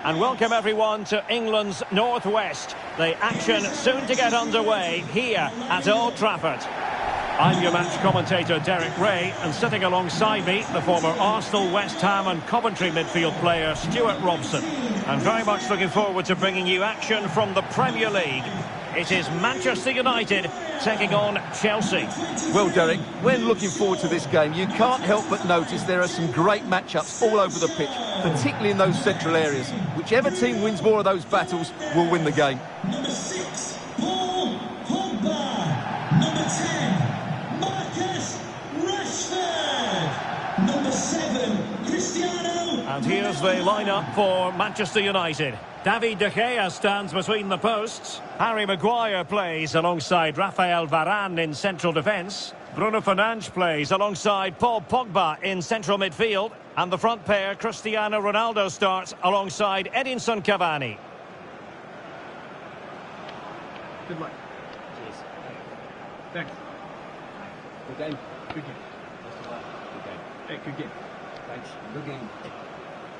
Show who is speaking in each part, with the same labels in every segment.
Speaker 1: And welcome everyone to England's Northwest. The action soon to get underway here at Old Trafford. I'm your match commentator Derek Ray, and sitting alongside me, the former Arsenal, West Ham and Coventry midfield player Stuart Robson. I'm very much looking forward to bringing you action from the Premier League. It is Manchester United taking on Chelsea.
Speaker 2: Well, Derek, when looking forward to this game, you can't help but notice there are some great matchups all over the pitch, particularly in those central areas. Whichever team wins more of those battles will win the game.
Speaker 3: Number 6, Paul Pogba. Number 10, Marcus Rashford. Number 7, Cristiano.
Speaker 1: And here's the lineup for Manchester United. David De Gea stands between the posts. Harry Maguire plays alongside Rafael Varane in central defence. Bruno Fernandes plays alongside Paul Pogba in central midfield. And the front pair, Cristiano Ronaldo, starts alongside Edinson Cavani.
Speaker 4: Good luck. Cheers. Thanks. Good game. Good game. Best of luck. Good game. Hey, good game. Thanks. Good game.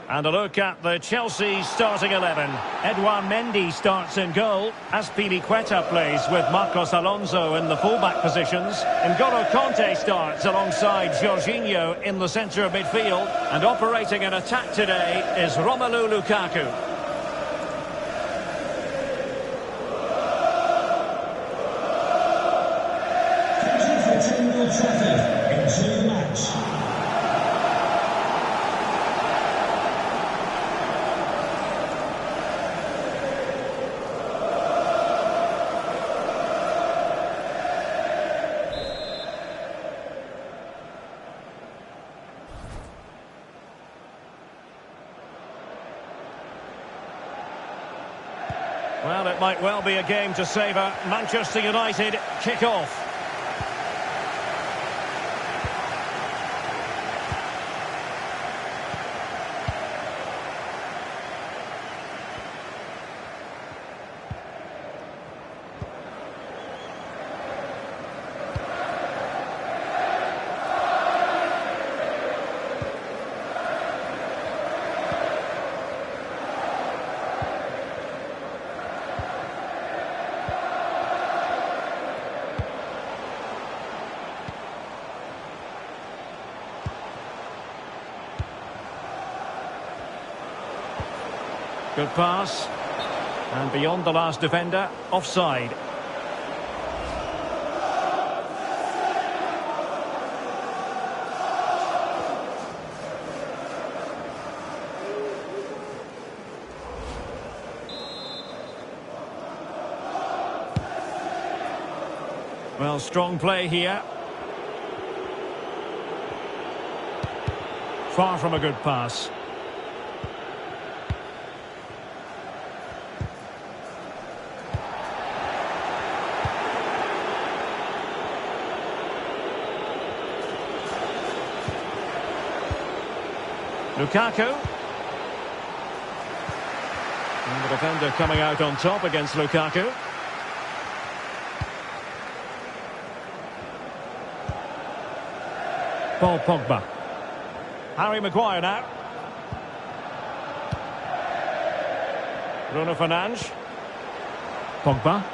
Speaker 1: And a look at the Chelsea starting 11. Edouard Mendy starts in goal. Azpilicueta plays with Marcos Alonso in the fullback positions. N'Golo Kanté starts alongside Jorginho in the centre of midfield. And operating an attack today is Romelu Lukaku.
Speaker 3: Thank you for attending Old Trafford. Enjoy the match.
Speaker 1: Well, it might well be a game to savour. Manchester United kick off. Good pass. And beyond the last defender, offside. Well, strong play here. Far from a good pass. Lukaku. And the defender coming out on top against Lukaku. Paul Pogba. Harry Maguire now. Bruno Fernandes. Pogba.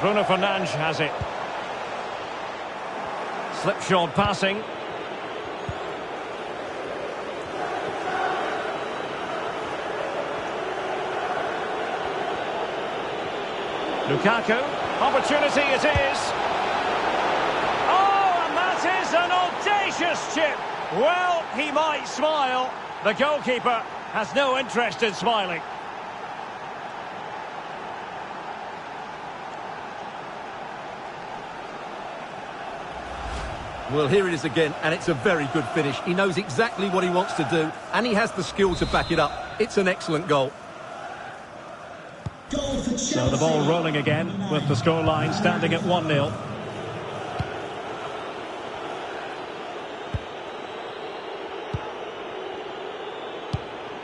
Speaker 1: Bruno Fernandes has it. Slipshod passing. Lukaku, opportunity it is. Oh, and that is an audacious chip. Well, he might smile. The goalkeeper has no interest in smiling.
Speaker 2: Well, here it is again, and it's a very good finish. He knows exactly what he wants to do, and he has the skill to back it up. It's an excellent goal.
Speaker 1: So the ball rolling again with the scoreline standing at 1-0.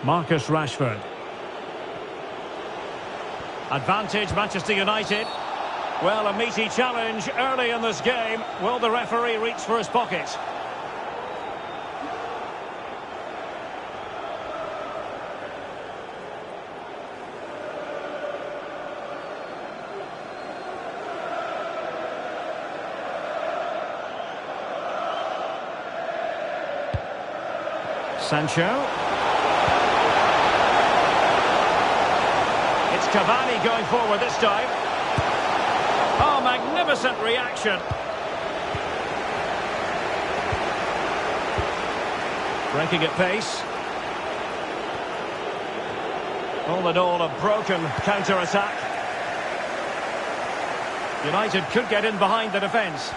Speaker 1: Marcus Rashford. Advantage Manchester United. Well, a meaty challenge early in this game. Will the referee reach for his pocket? Sancho. It's Cavani going forward this time. Oh, magnificent reaction. Breaking at pace. All in all, a broken counter-attack. United could get in behind the defence.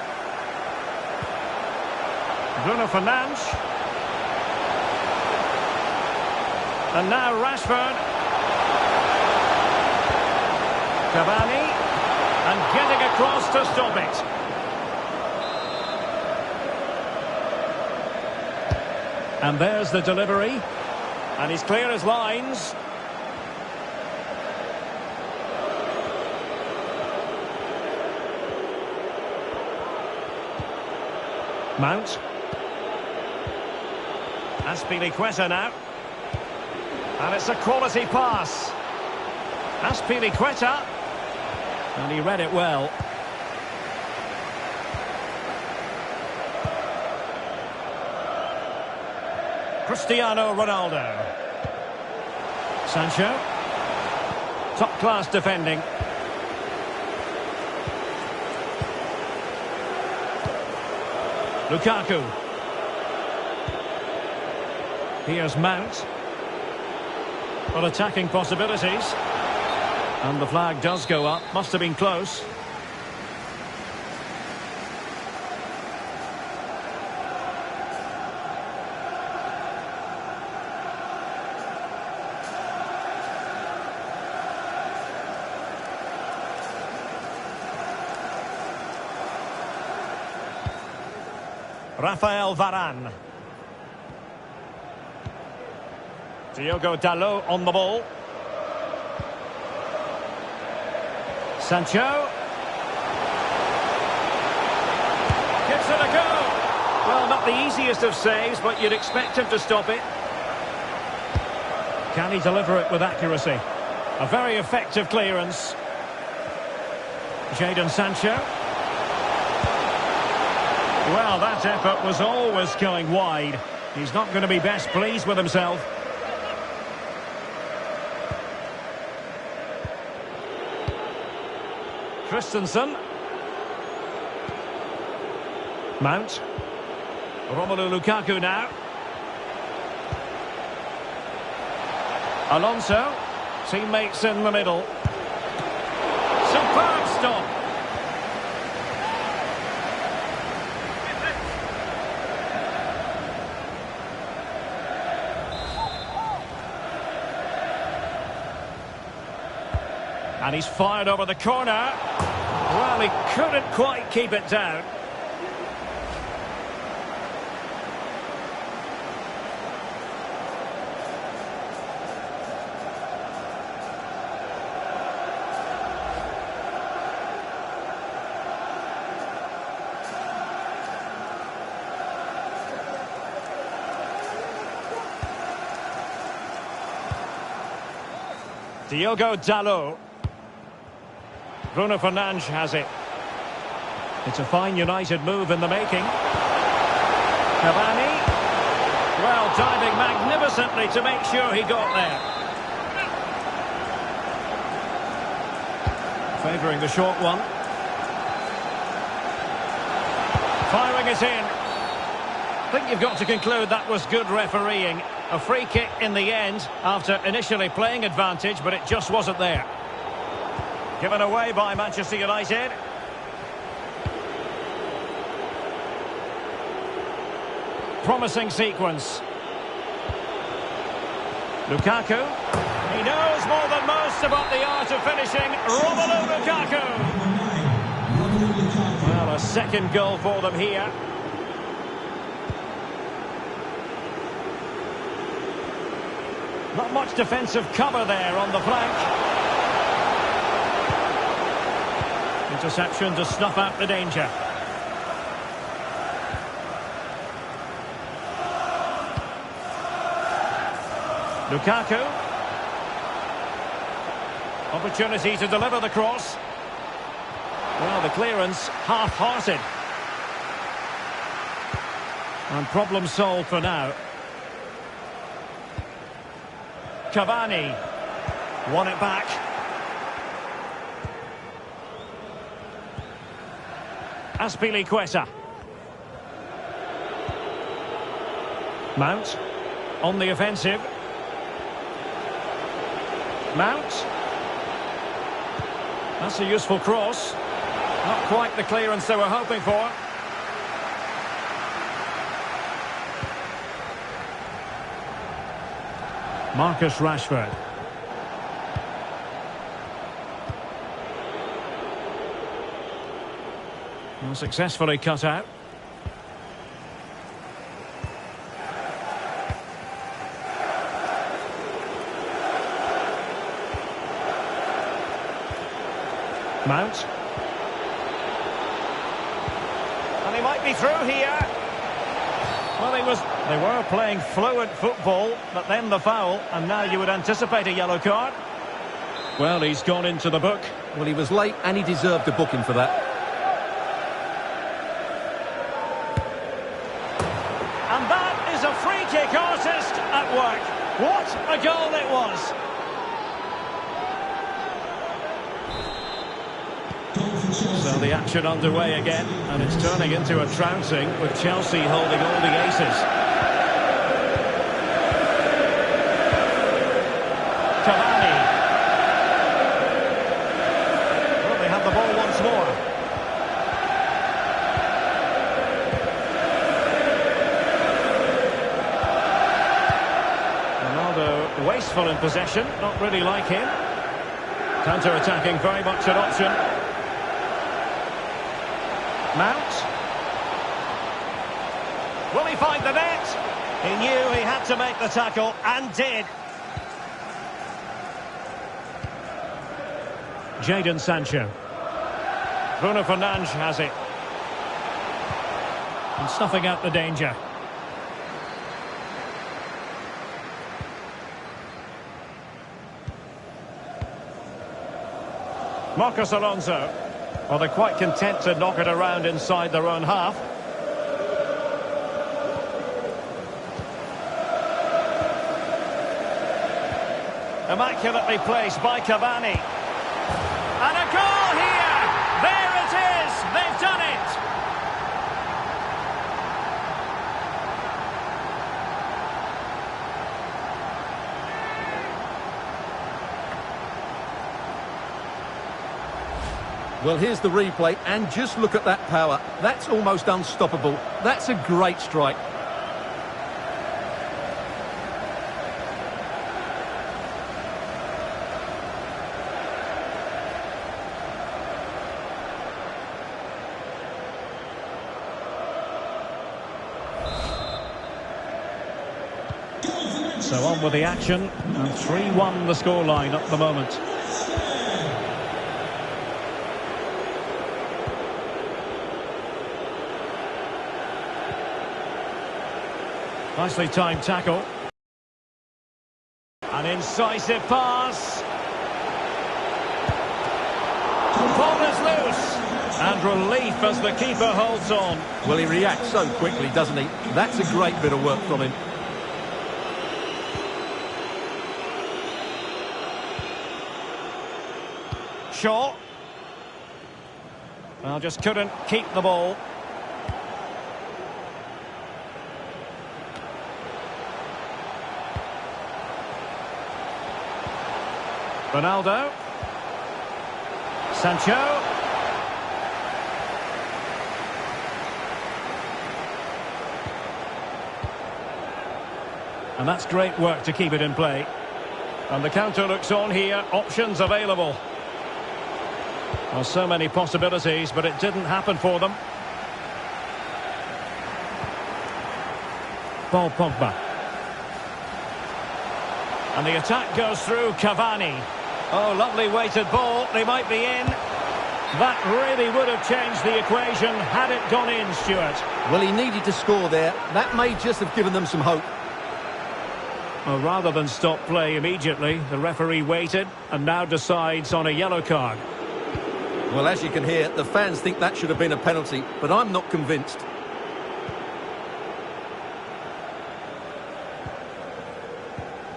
Speaker 1: Bruno Fernandes. And now Rashford. Cavani. And getting across to stop it. And there's the delivery. And he's clear as lines. Mount. Azpilicueta now. And it's a quality pass. Azpilicueta. And he read it well. Cristiano Ronaldo. Sancho. Top-class defending. Lukaku. Here's Mount. Well, attacking possibilities. And the flag does go up. Must have been close. Rafael Varane. Diogo Dalot on the ball. Sancho. Gives it a go. Well, not the easiest of saves, but you'd expect him to stop it. Can he deliver it with accuracy? A very effective clearance. Jadon Sancho. Well, that effort was always going wide. He's not going to be best pleased with himself. Christensen. Mount. Romelu Lukaku now. Alonso. Teammates in the middle. Superb stop. And he's fired over the corner. Well, he couldn't quite keep it down. Diogo Dalot. Bruno Fernandes has it. It's a fine United move in the making. Cavani. Well, diving magnificently to make sure he got there. Favouring the short one. Firing it in. I think you've got to conclude that was good refereeing. A free kick in the end after initially playing advantage, but it just wasn't there. Given away by Manchester United. Promising sequence. Lukaku. He knows more than most about the art of finishing. Romelu Lukaku. Well, a second goal for them here. Not much defensive cover there on the flank. Interception to snuff out the danger. Lukaku. Opportunity to deliver the cross. Well, the clearance half-hearted. And problem solved for now. Cavani. Won it back. Azpilicueta. Mount on the offensive. Mount. That's a useful cross. Not quite the clearance they were hoping for. Marcus Rashford. Well, successfully cut out. Mount. And he might be through here. Well, they were playing fluent football, but then the foul, and now you would anticipate a yellow card. Well, he's gone into the book.
Speaker 2: Well, he was late and he deserved a booking for that.
Speaker 1: And that is a free kick artist at work. What a goal it was. So the action underway again, and it's turning into a trouncing with Chelsea holding all the aces. Cavani. Well, they have the ball once more. Ronaldo wasteful in possession, not really like him. Counter-attacking, very much an option. Mount. Will he find the net? He knew he had to make the tackle, and did. Jadon Sancho. Bruno Fernandes has it. And snuffing out the danger. Marcos Alonso. Well, they're quite content to knock it around inside their own half. Immaculately placed by Cavani. And a goal here! There it is! They've done it!
Speaker 2: Well, here's the replay, and just look at that power. That's almost unstoppable. That's a great strike.
Speaker 1: So on with the action, and 3-1 the scoreline at the moment. Nicely timed tackle. An incisive pass. Ball is loose. And relief as the keeper holds on.
Speaker 2: Well, he reacts so quickly, doesn't he? That's a great bit of work from him.
Speaker 1: Shaw. Well, just couldn't keep the ball. Ronaldo. Sancho. And that's great work to keep it in play. And the counter looks on here. Options available. Well, so many possibilities, but it didn't happen for them. Paul Pogba. And the attack goes through Cavani. Oh, lovely weighted ball. They might be in. That really would have changed the equation had it gone in, Stuart.
Speaker 2: Well, he needed to score there. That may just have given them some hope.
Speaker 1: Well, rather than stop play immediately, the referee waited and now decides on a yellow card.
Speaker 2: Well, as you can hear, the fans think that should have been a penalty, but I'm not convinced.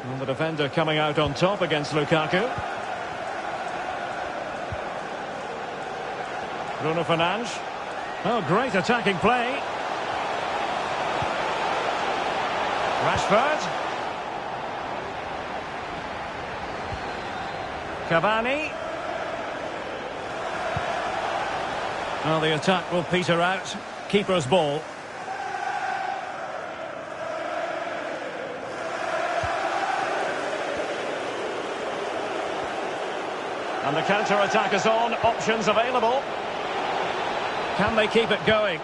Speaker 1: And the defender coming out on top against Lukaku. Bruno Fernandes. Oh, great attacking play. Rashford. Cavani. Well, the attack will peter out. Keeper's ball. And the counter-attack is on. Options available. Can they keep it going?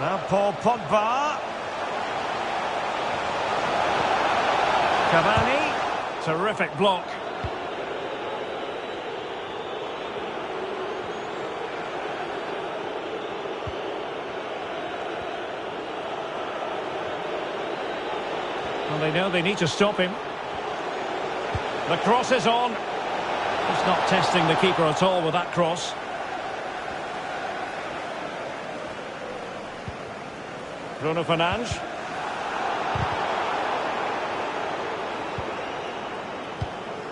Speaker 1: Now Paul Pogba. Cavani. Terrific block. Well, they know they need to stop him. The cross is on. Just not testing the keeper at all with that cross. Bruno Fernandes.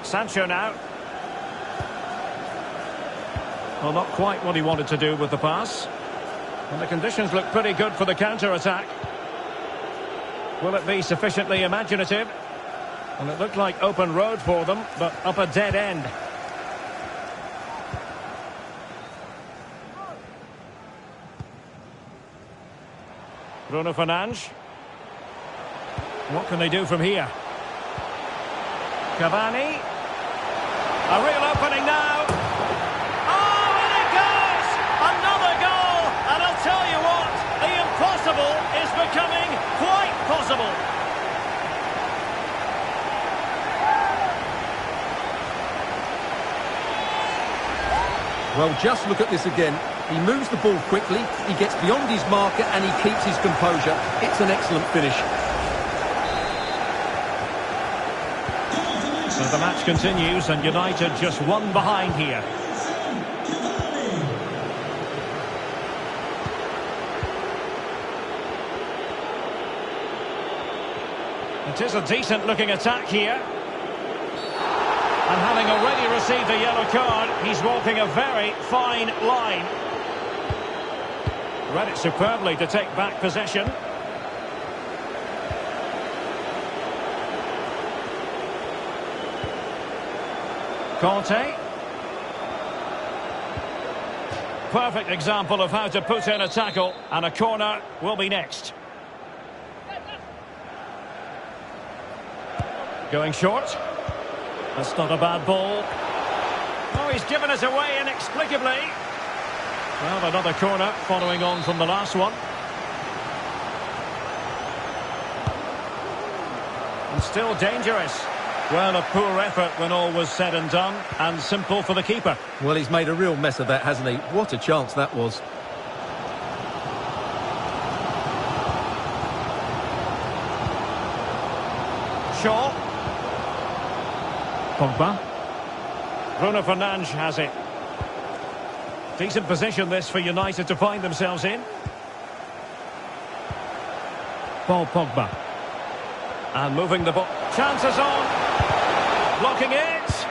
Speaker 1: Sancho now. Well, not quite what he wanted to do with the pass. And the conditions look pretty good for the counter-attack. Will it be sufficiently imaginative? And it looked like open road for them, but up a dead end. Bruno Fernandes. What can they do from here? Cavani. A real opening now. Oh, and it goes! Another goal! And I'll tell you what, the impossible is becoming quite possible.
Speaker 2: Well, just look at this again. He moves the ball quickly, he gets beyond his marker and he keeps his composure. It's an excellent finish.
Speaker 1: So the match continues and United just one behind here. It is a decent looking attack here. And having already received a yellow card, he's walking a very fine line. Read it superbly to take back possession. Conte. Perfect example of how to put in a tackle, and a corner will be next. Going short. That's not a bad ball. Oh, he's given it away inexplicably. Well, another corner following on from the last one. And still dangerous. Well, a poor effort when all was said and done, and simple for the keeper.
Speaker 2: Well, he's made a real mess of that, hasn't he? What a chance that was.
Speaker 1: Shaw. Pogba. Bruno Fernandes has it. Decent position this for United to find themselves in. Paul Pogba. And moving the ball. Chances on. Blocking it.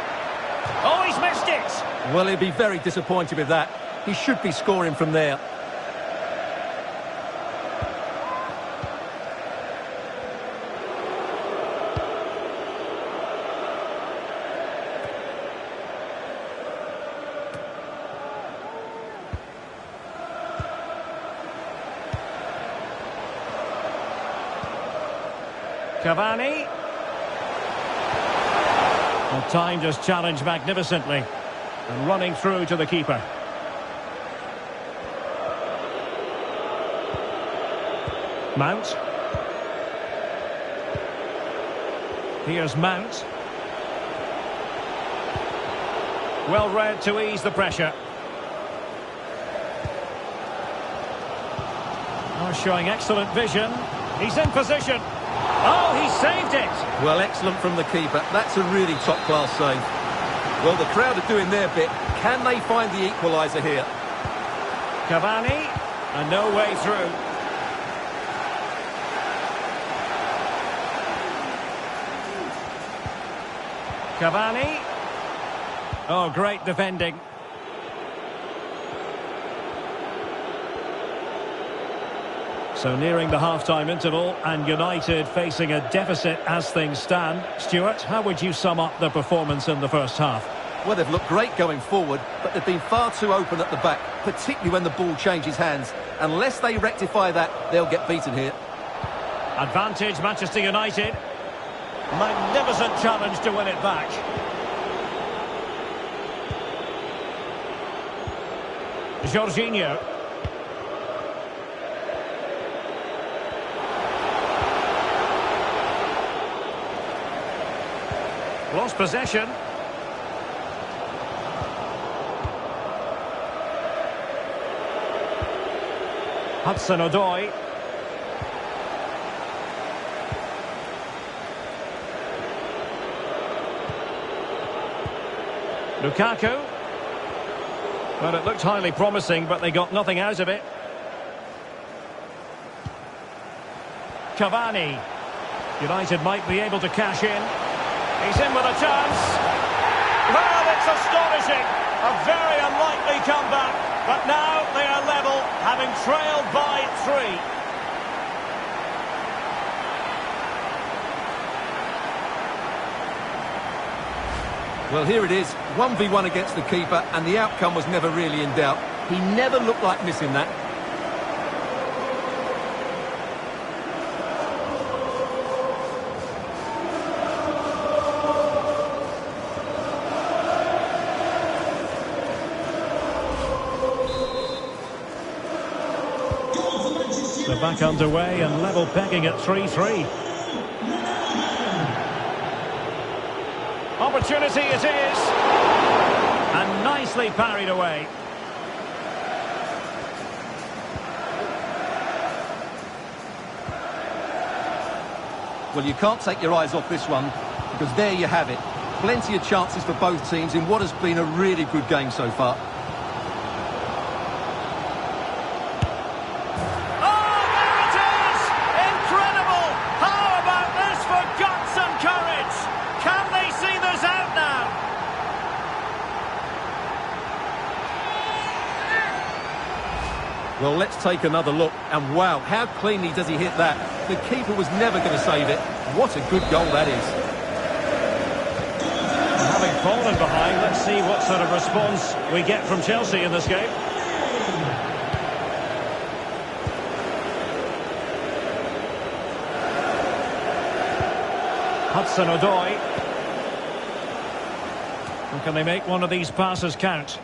Speaker 1: Oh, he's missed it.
Speaker 2: Well, he'll be very disappointed with that. He should be scoring from there.
Speaker 1: Cavani. Well, timed his challenge magnificently. And running through to the keeper. Mount. Here's Mount. Well read to ease the pressure. Oh, showing excellent vision. He's in position. Oh, he saved it.
Speaker 2: Well, excellent from the keeper. That's a really top-class save. Well, the crowd are doing their bit. Can they find the equaliser here?
Speaker 1: Cavani, and no way through. Cavani. Oh, great defending. So nearing the half-time interval, and United facing a deficit as things stand. Stuart, how would you sum up the performance in the first half?
Speaker 2: Well, they've looked great going forward, but they've been far too open at the back, particularly when the ball changes hands. Unless they rectify that, they'll get beaten here.
Speaker 1: Advantage, Manchester United. Magnificent challenge to win it back. Jorginho. Lost possession. Hudson-Odoi. Lukaku. Well, it looked highly promising, but they got nothing out of it. Cavani. United might be able to cash in. He's in with a chance. Well, it's astonishing. A very unlikely comeback. But now they are level, having trailed by 3.
Speaker 2: Well, here it is, 1v1 against the keeper, and the outcome was never really in doubt. He never looked like missing that.
Speaker 1: They're back underway and level pegging at 3-3. Opportunity it is. And nicely parried away.
Speaker 2: Well, you can't take your eyes off this one, because there you have it. Plenty of chances for both teams in what has been a really good game so far. Well, let's take another look, and wow, how cleanly does he hit that? The keeper was never going to save it. What a good goal that is.
Speaker 1: Having fallen behind, let's see what sort of response we get from Chelsea in this game. Hudson-Odoi. And can they make one of these passes count?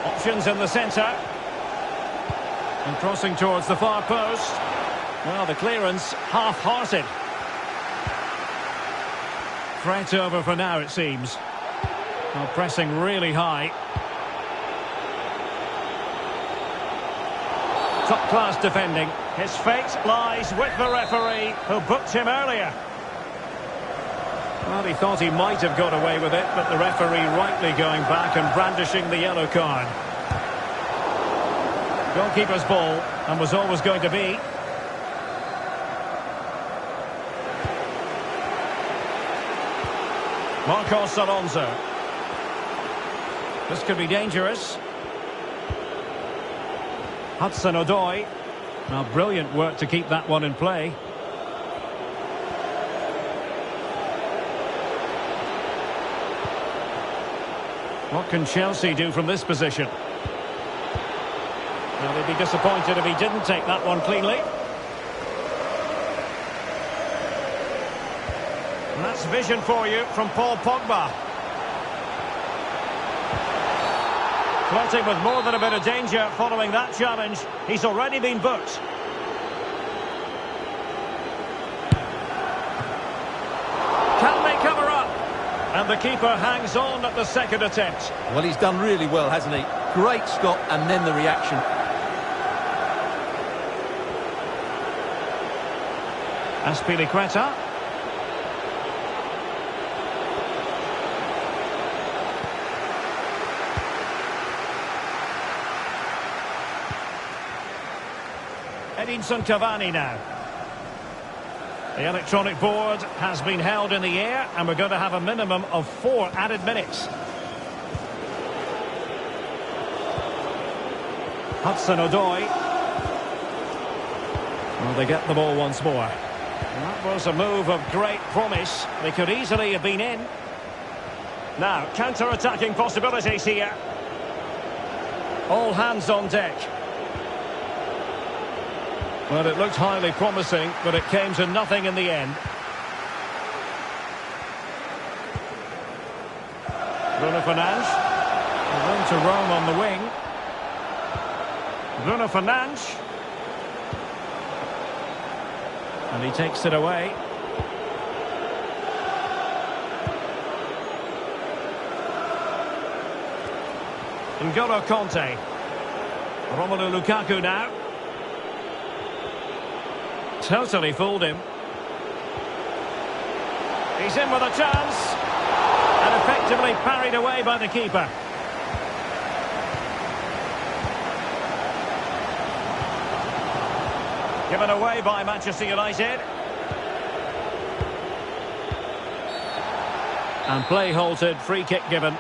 Speaker 1: Options in the centre. And crossing towards the far post. Well, the clearance half-hearted. Threat over for now, it seems. Well, pressing really high. Top-class defending. His fate lies with the referee, who booked him earlier. Well, he thought he might have got away with it, but the referee rightly going back and brandishing the yellow card. Goalkeeper's ball, and was always going to be. Marcos Alonso. This could be dangerous. Hudson-Odoi. Now, brilliant work to keep that one in play. What can Chelsea do from this position? Well, they'd be disappointed if he didn't take that one cleanly. And that's vision for you from Paul Pogba. Flirting with more than a bit of danger following that challenge. He's already been booked. Can they cover up? And the keeper hangs on at the second attempt.
Speaker 2: Well, he's done really well, hasn't he? Great stop, and then the reaction.
Speaker 1: Azpilicueta. Edinson Cavani now. The electronic board has been held in the air, and we're going to have a minimum of 4 added minutes. Hudson-Odoi. Well, they get the ball once more. That was a move of great promise. They could easily have been in. Now, counter-attacking possibilities here. All hands on deck. Well, it looked highly promising, but it came to nothing in the end. Bruno Fernandes. Room to roam on the wing. Bruno Fernandes. And he takes it away. N'Golo Kanté. Romelu Lukaku now. Totally fooled him. He's in with a chance. And effectively parried away by the keeper. Given away by Manchester United. And play halted, free kick given.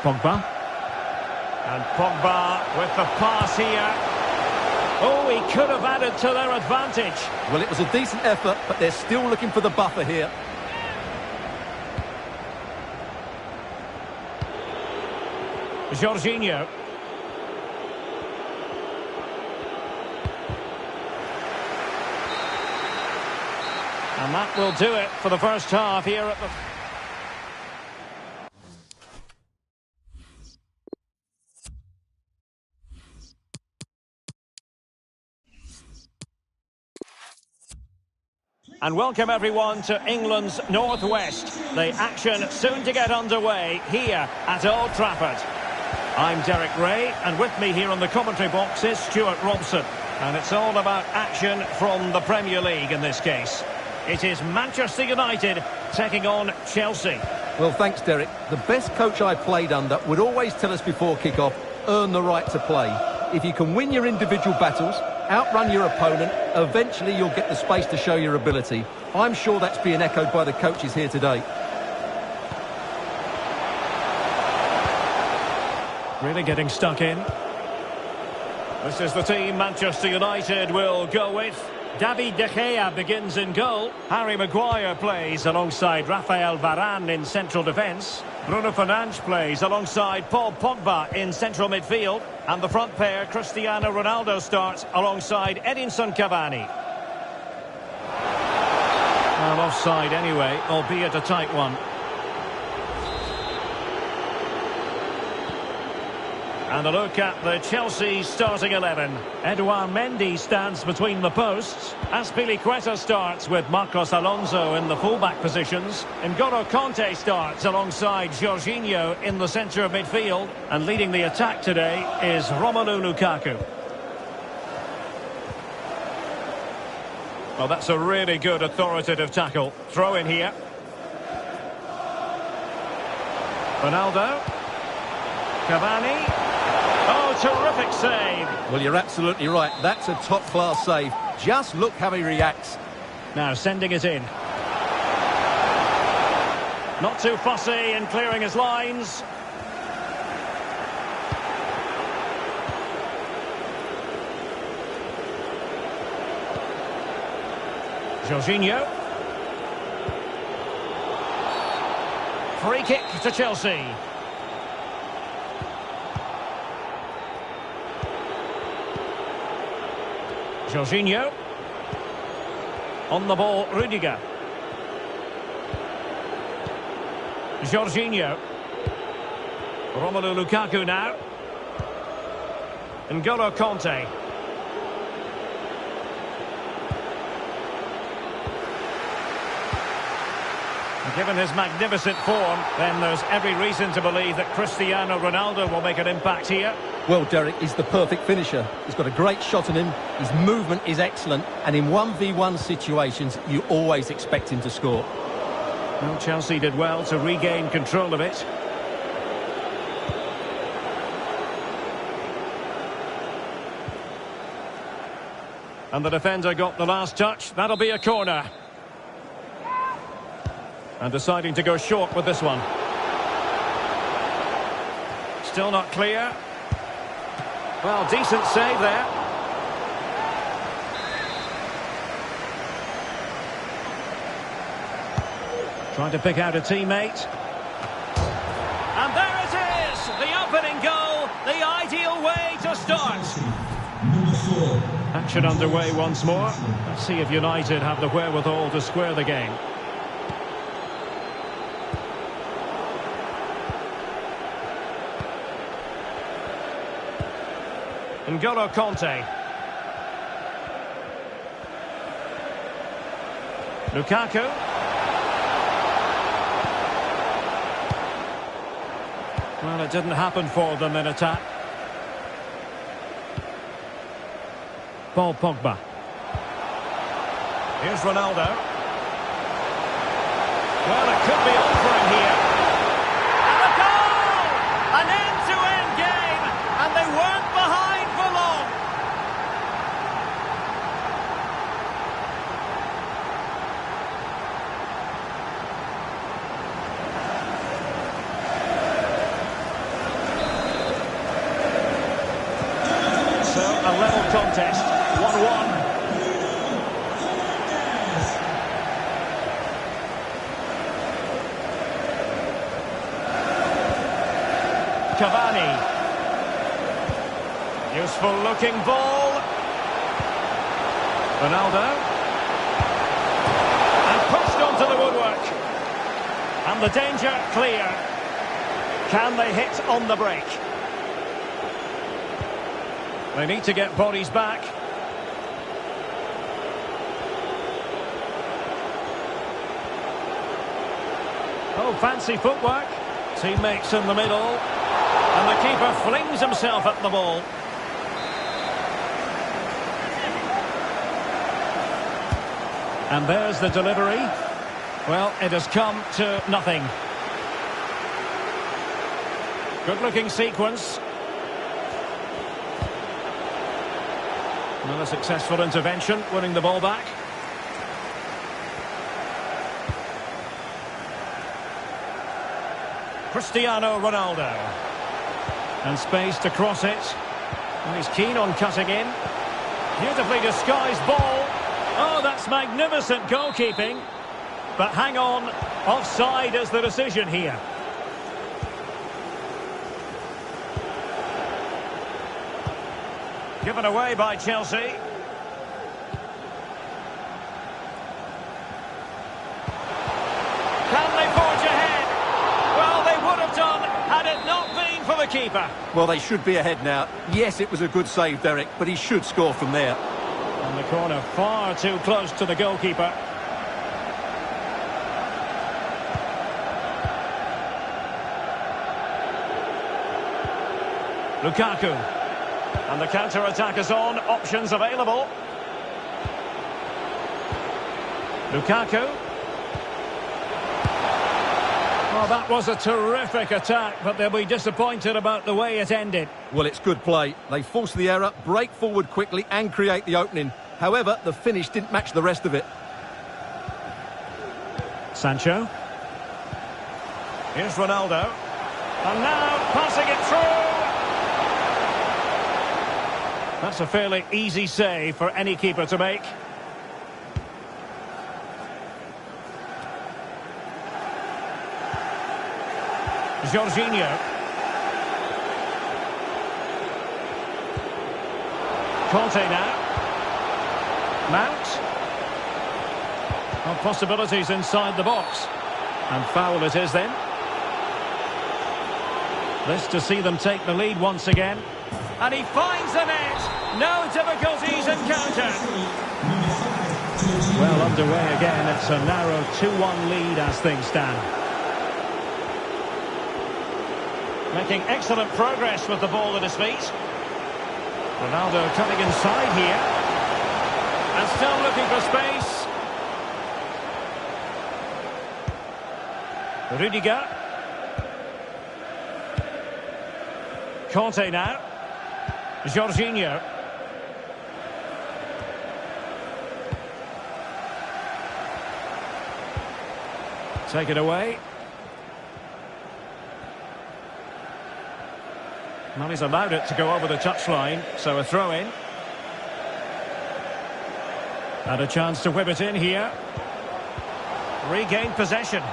Speaker 1: Pogba. And Pogba with the pass here. Oh, he could have added to their advantage.
Speaker 2: Well, it was a decent effort, but they're still looking for the buffer here.
Speaker 1: Jorginho. And that will do it for the first half here at the... And welcome everyone to England's Northwest. The action soon to get underway here at Old Trafford. I'm Derek Ray, and with me here on the commentary box is Stuart Robson. And it's all about action from the Premier League in this case. It is Manchester United taking on Chelsea.
Speaker 2: Well, thanks, Derek. The best coach I played under would always tell us before kick-off, earn the right to play. If you can win your individual battles, outrun your opponent, eventually you'll get the space to show your ability. I'm sure that's being echoed by the coaches here today.
Speaker 1: Really getting stuck in. This is the team Manchester United will go with. David De Gea begins in goal. Harry Maguire plays alongside Rafael Varane in central defence. Bruno Fernandes plays alongside Paul Pogba in central midfield. And the front pair, Cristiano Ronaldo, starts alongside Edinson Cavani. Well, offside anyway, albeit a tight one. And a look at the Chelsea starting 11. Edouard Mendy stands between the posts. Azpilicueta starts with Marcos Alonso in the fullback positions. N'Golo Kanté starts alongside Jorginho in the centre of midfield. And leading the attack today is Romelu Lukaku. Well, that's a really good authoritative tackle. Throw in here. Ronaldo. Cavani. Oh, terrific save.
Speaker 2: Well, you're absolutely right. That's a top-class save. Just look how he reacts.
Speaker 1: Now sending it in. Not too fussy in clearing his lines. Jorginho. Free kick to Chelsea. Jorginho. On the ball, Rudiger. Jorginho. Romelu Lukaku now. N'Golo Kanté. Given his magnificent form, then there's every reason to believe that Cristiano Ronaldo will make an impact here.
Speaker 2: Well, Derek, he's the perfect finisher. He's got a great shot on him, his movement is excellent, and in 1v1 situations, you always expect him to score.
Speaker 1: Well, Chelsea did well to regain control of it. And the defender got the last touch. That'll be a corner. And deciding to go short with this one. Still not clear. Well, decent save there. Trying to pick out a teammate. And there it is! The opening goal, the ideal way to start.
Speaker 3: Number 4.
Speaker 1: Action underway once more. Let's see if United have the wherewithal to square the game. N'Golo Kanté. Lukaku. Well, it didn't happen for them in attack. Paul Pogba. Here's Ronaldo. Well, it could be on for him here. And a goal! An end-to-end game, and they weren't behind for long. So, a level contest, 1-1. Cavani. Useful looking ball. Ronaldo. And pushed onto the woodwork. And the danger clear. Can they hit on the break? They need to get bodies back. Oh, fancy footwork. Teammates in the middle. And the keeper flings himself at the ball. And there's the delivery. Well, it has come to nothing. Good-looking sequence. Another successful intervention, winning the ball back. Cristiano Ronaldo. And space to cross it. And he's keen on cutting in. Beautifully disguised ball. Oh, that's magnificent goalkeeping. But hang on, offside is the decision here. Given away by Chelsea. Can they forge ahead? Well, they would have done had it not been for the keeper.
Speaker 2: Well, they should be ahead now. Yes, it was a good save, Derek, but he should score from there.
Speaker 1: And the corner far too close to the goalkeeper. Lukaku. And the counter-attack is on. Options available. Lukaku. Oh, that was a terrific attack, but they'll be disappointed about the way it ended.
Speaker 2: Well, it's good play. They force the error, break forward quickly and create the opening. However, the finish didn't match the rest of it.
Speaker 1: Sancho. Here's Ronaldo. And now passing it through. That's a fairly easy save for any keeper to make. Jorginho. Kanté now. Mount. Well, possibilities inside the box. And foul it is then. This to see them take the lead once again. And he finds the net. No difficulties encountered. Well, underway again. It's a narrow 2-1 lead as things stand. Making excellent progress with the ball at his feet. Ronaldo cutting inside here. And still looking for space. Rudiger. Conte now. Jorginho. Take it away. Well, he's allowed it to go over the touchline, so a throw-in. And a chance to whip it in here. Regained possession.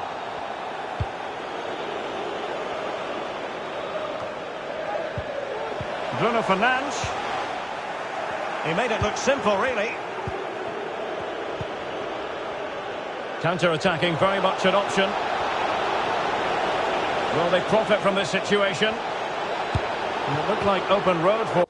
Speaker 1: Bruno Fernandes. He made it look simple, really. Counter-attacking, very much an option. Will they profit from this situation? And it looked like open road for...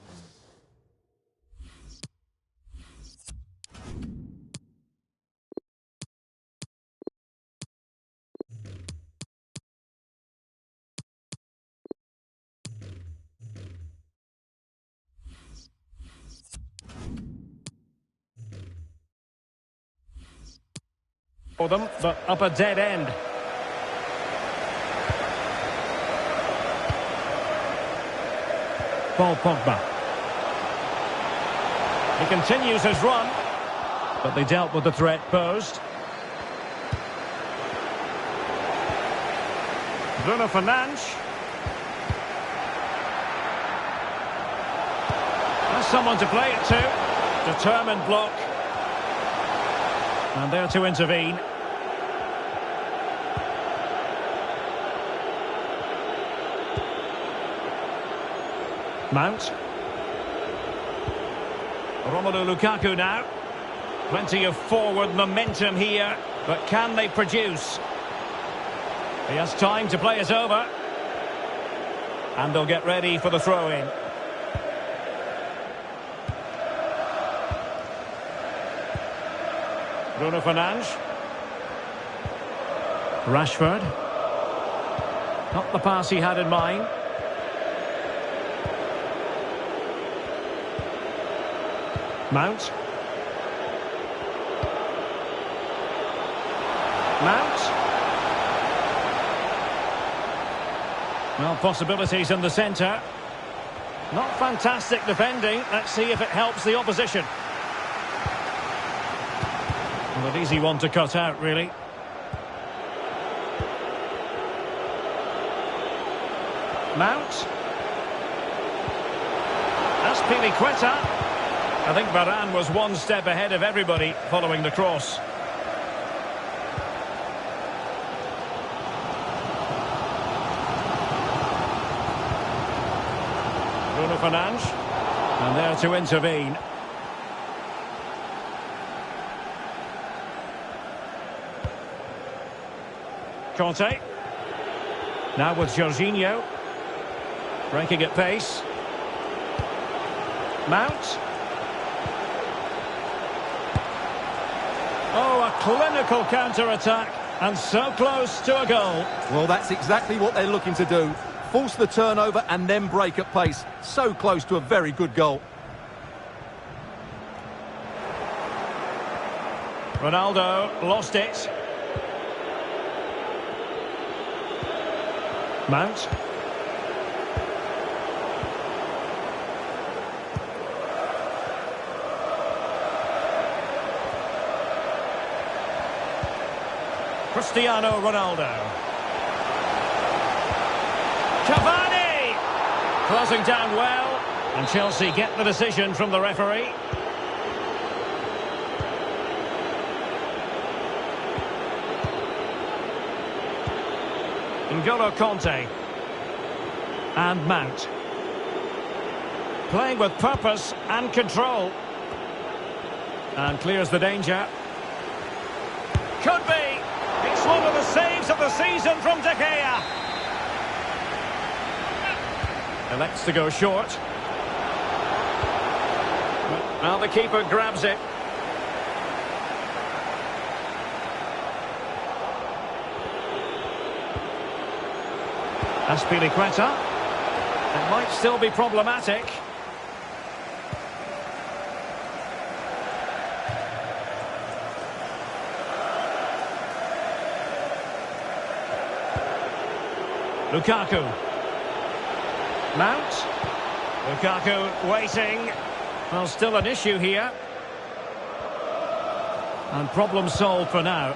Speaker 1: for them, but up a dead end. Paul Pogba. He continues his run, but they dealt with the threat posed. Bruno Fernandes. Has someone to play it to. Determined block. And there to intervene. Mount. Romelu Lukaku now. Plenty of forward momentum here, but can they produce? He has time to play it over. And they'll get ready for the throw-in. Bruno Fernandes. Rashford. Not the pass he had in mind. Mount. Mount. Well, possibilities in the centre. Not fantastic defending. Let's see if it helps the opposition. Well, an easy one to cut out, really. Mount. Azpilicueta. I think Varane was one step ahead of everybody following the cross. Bruno Fernandes. And there to intervene. Conte. Now with Jorginho. Breaking at pace. Mount. Oh, a clinical counter-attack, and so close to a goal.
Speaker 2: Well, that's exactly what they're looking to do. Force the turnover and then break at pace. So close to a very good goal.
Speaker 1: Ronaldo lost it. Mount. Cristiano Ronaldo. Cavani! Closing down well, and Chelsea get the decision from the referee. N'Golo Conte. And Mount. Playing with purpose and control. And clears the danger. Could be! It's one of the saves of the season from De Gea. Elects to go short. Well, the keeper grabs it. Azpilicueta. It might still be problematic. Lukaku. Mount. Lukaku waiting. Well, still an issue here. And problem solved for now.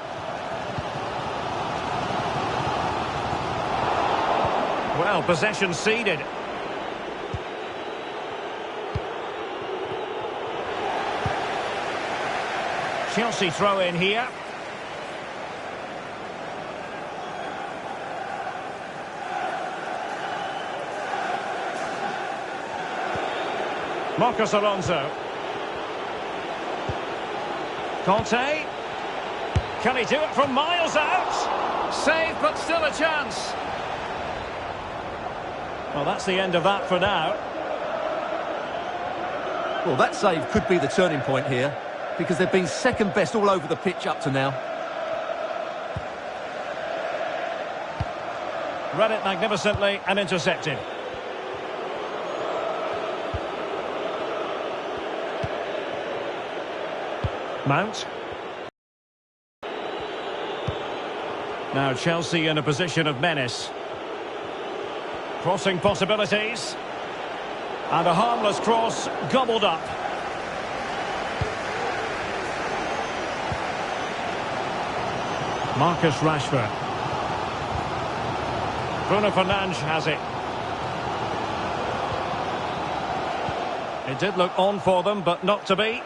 Speaker 1: Well, possession ceded. Chelsea throw in here. Marcos Alonso. Conte. Can he do it from miles out? Save, but still a chance. Well, that's the end of that for now.
Speaker 2: Well, that save could be the turning point here, because they've been second best all over the pitch up to now.
Speaker 1: Read it magnificently and intercepted. Mount. Now Chelsea in a position of menace. Crossing possibilities. And a harmless cross gobbled up. Marcus Rashford. Bruno Fernandes has it. It did look on for them, but not to be.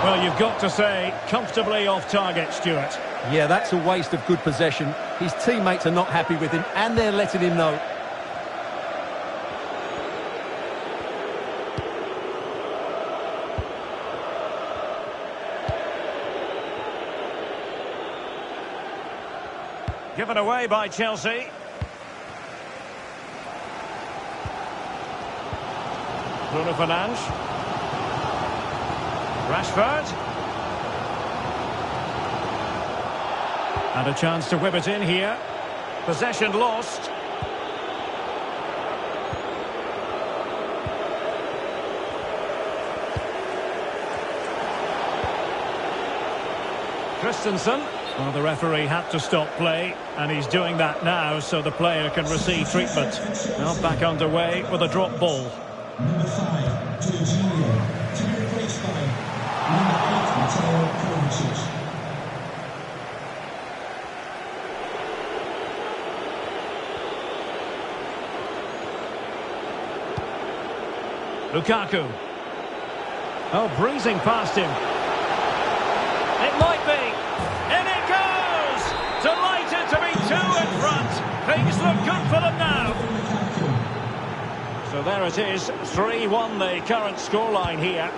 Speaker 1: Well, you've got to say, comfortably off target, Stuart.
Speaker 2: Yeah, that's a waste of good possession. His teammates are not happy with him, and they're letting him know.
Speaker 1: Given away by Chelsea. Bruno Fernandes. Rashford. And a chance to whip it in here. Possession lost. Christensen. Well, the referee had to stop play, and he's doing that now so the player can receive treatment. Now back underway with a drop ball.
Speaker 3: Number 5, Jorginho, to be replaced by number 8, Mateo Kovacic.
Speaker 1: Lukaku. Oh, breezing past him. It might be. In it goes! Delighted to be 2 in front. Things look good for them now. So there it is. 3-1 the current scoreline here.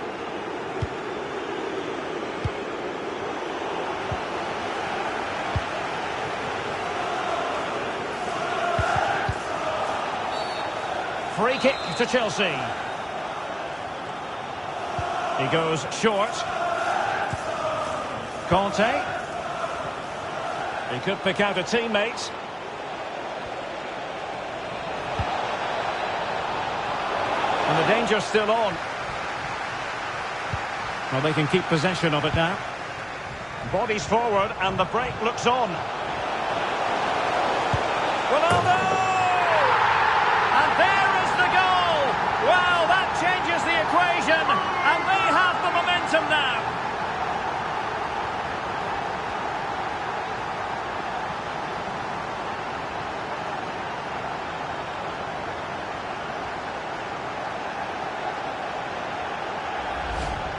Speaker 1: Free kick to Chelsea. He goes short. Conte. He could pick out a teammate. And the danger's still on. Well, they can keep possession of it now. Bodies forward and the break looks on. Ronaldo! And there is the goal! Wow, that changes the equation. And they have the momentum now.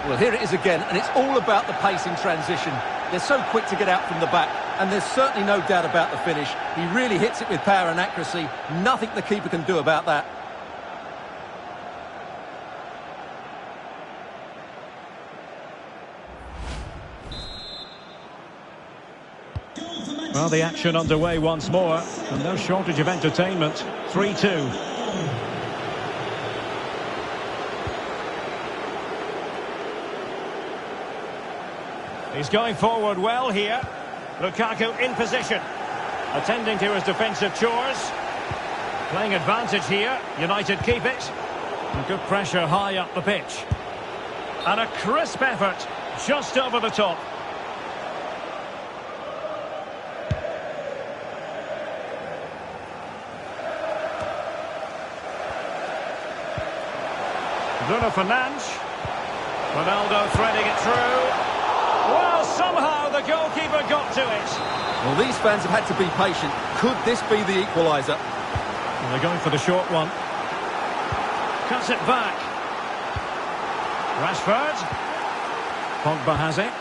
Speaker 2: Well, here it is again, and it's all about the pace in transition. They're so quick to get out from the back, and there's certainly no doubt about the finish. He really hits it with power and accuracy. Nothing the keeper can do about that.
Speaker 1: Well, the action underway once more, and no shortage of entertainment. 3-2. He's going forward well here. Lukaku in position. Attending to his defensive chores. Playing advantage here. United keep it. And good pressure high up the pitch. And a crisp effort just over the top. Bruno Fernandes. Ronaldo threading it through. Well, somehow the goalkeeper got to it.
Speaker 2: Well, these fans have had to be patient. Could this be the equaliser?
Speaker 1: Well, they're going for the short one. Cuts it back. Rashford. Pogba has it.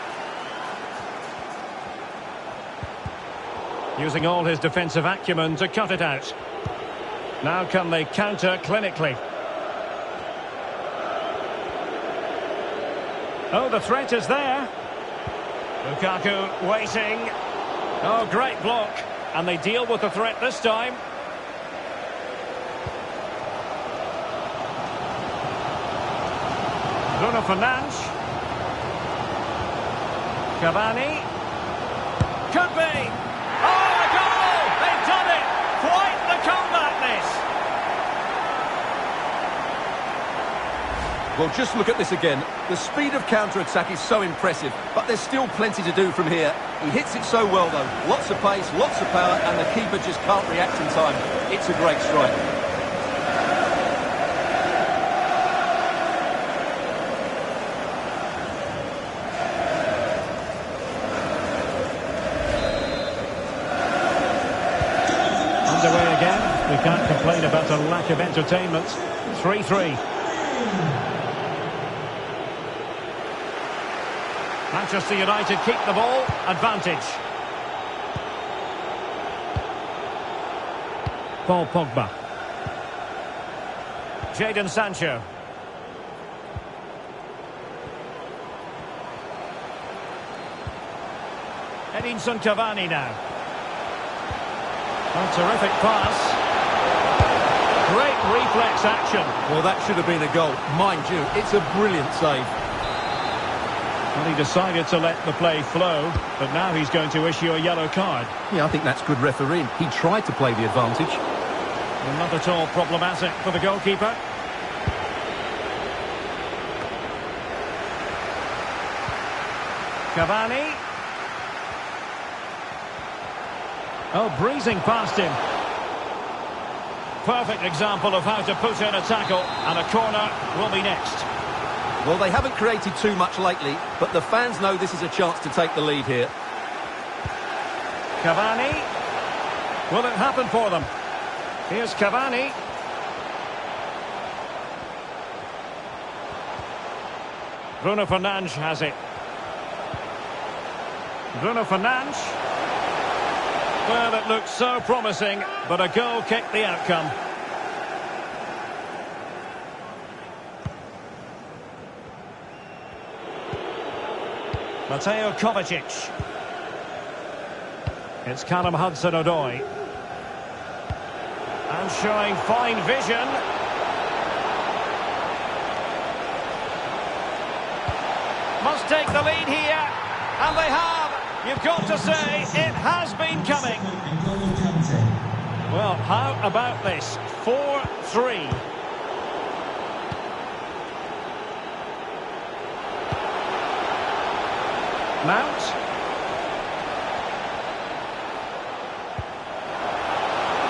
Speaker 1: Using all his defensive acumen to cut it out. Now can they counter clinically? Oh, the threat is there. Lukaku waiting. Oh, great block. And they deal with the threat this time. Bruno Fernandes. Cavani. Could be. Oh, a goal! They've done it! Quite the comeback, this.
Speaker 2: Well, just look at this again. The speed of counter-attack is so impressive, but there's still plenty to do from here. He hits it so well, though. Lots of pace, lots of power, and the keeper just can't react in time. It's a great strike.
Speaker 1: Underway again. We can't complain about a lack of entertainment. 3-3. Manchester United keep the ball. Advantage. Paul Pogba. Jadon Sancho. Edinson Cavani now. A terrific pass. Great reflex action.
Speaker 2: Well, that should have been a goal. Mind you, it's a brilliant save.
Speaker 1: Well, he decided to let the play flow, but now he's going to issue a yellow card.
Speaker 2: Yeah, I think that's good refereeing. He tried to play the advantage.
Speaker 1: Well, not at all problematic for the goalkeeper. Cavani. Oh, breezing past him. Perfect example of how to put in a tackle, and a corner will be next.
Speaker 2: Well, they haven't created too much lately, but the fans know this is a chance to take the lead here.
Speaker 1: Cavani. Will it happen for them? Here's Cavani. Bruno Fernandes has it. Bruno Fernandes. Well, it looked so promising, but a goal kicked the outcome. Mateo Kovacic. It's Callum Hudson-Odoi. And showing fine vision. Must take the lead here. And they have. You've got to say, it has been coming. Well, how about this? 4-3. Mount.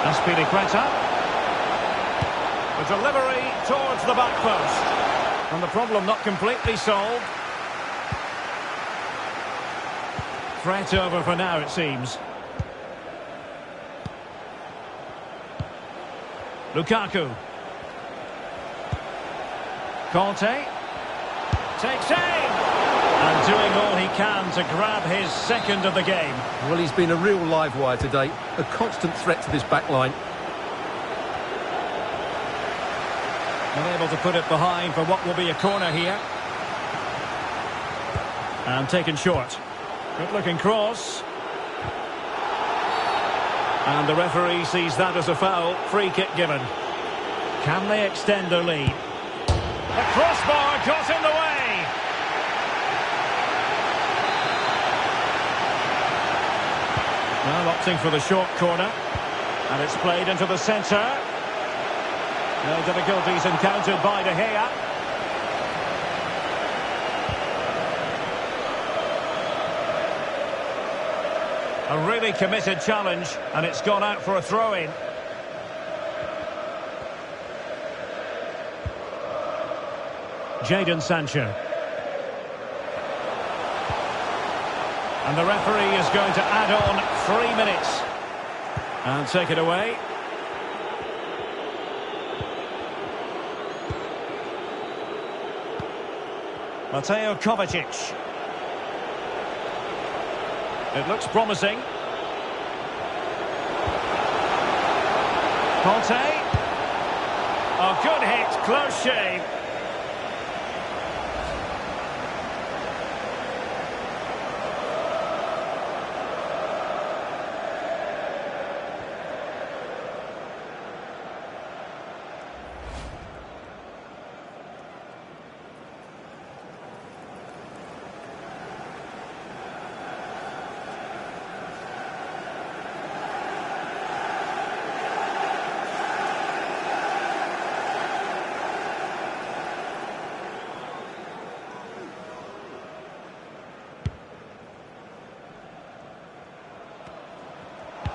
Speaker 1: Aspilicueta. The delivery towards the back post. And the problem not completely solved. Threat over for now, it seems. Lukaku. Conte. Takes aim. And doing all he can to grab his second of the game.
Speaker 2: Well, he's been a real live wire today. A constant threat to this back line.
Speaker 1: Unable to put it behind for what will be a corner here. And taken short. Good looking cross. And the referee sees that as a foul. Free kick given. Can they extend their lead? The crossbar got in the way. Well, opting for the short corner. And it's played into the centre. No difficulties encountered by De Gea. A really committed challenge, and it's gone out for a throw-in. Well,
Speaker 3: 1
Speaker 1: Jadon Sancho. And the referee is going to add on 3 minutes. And take it away. Mateo Kovacic. It looks promising. Conte. Oh, good hit, close shave.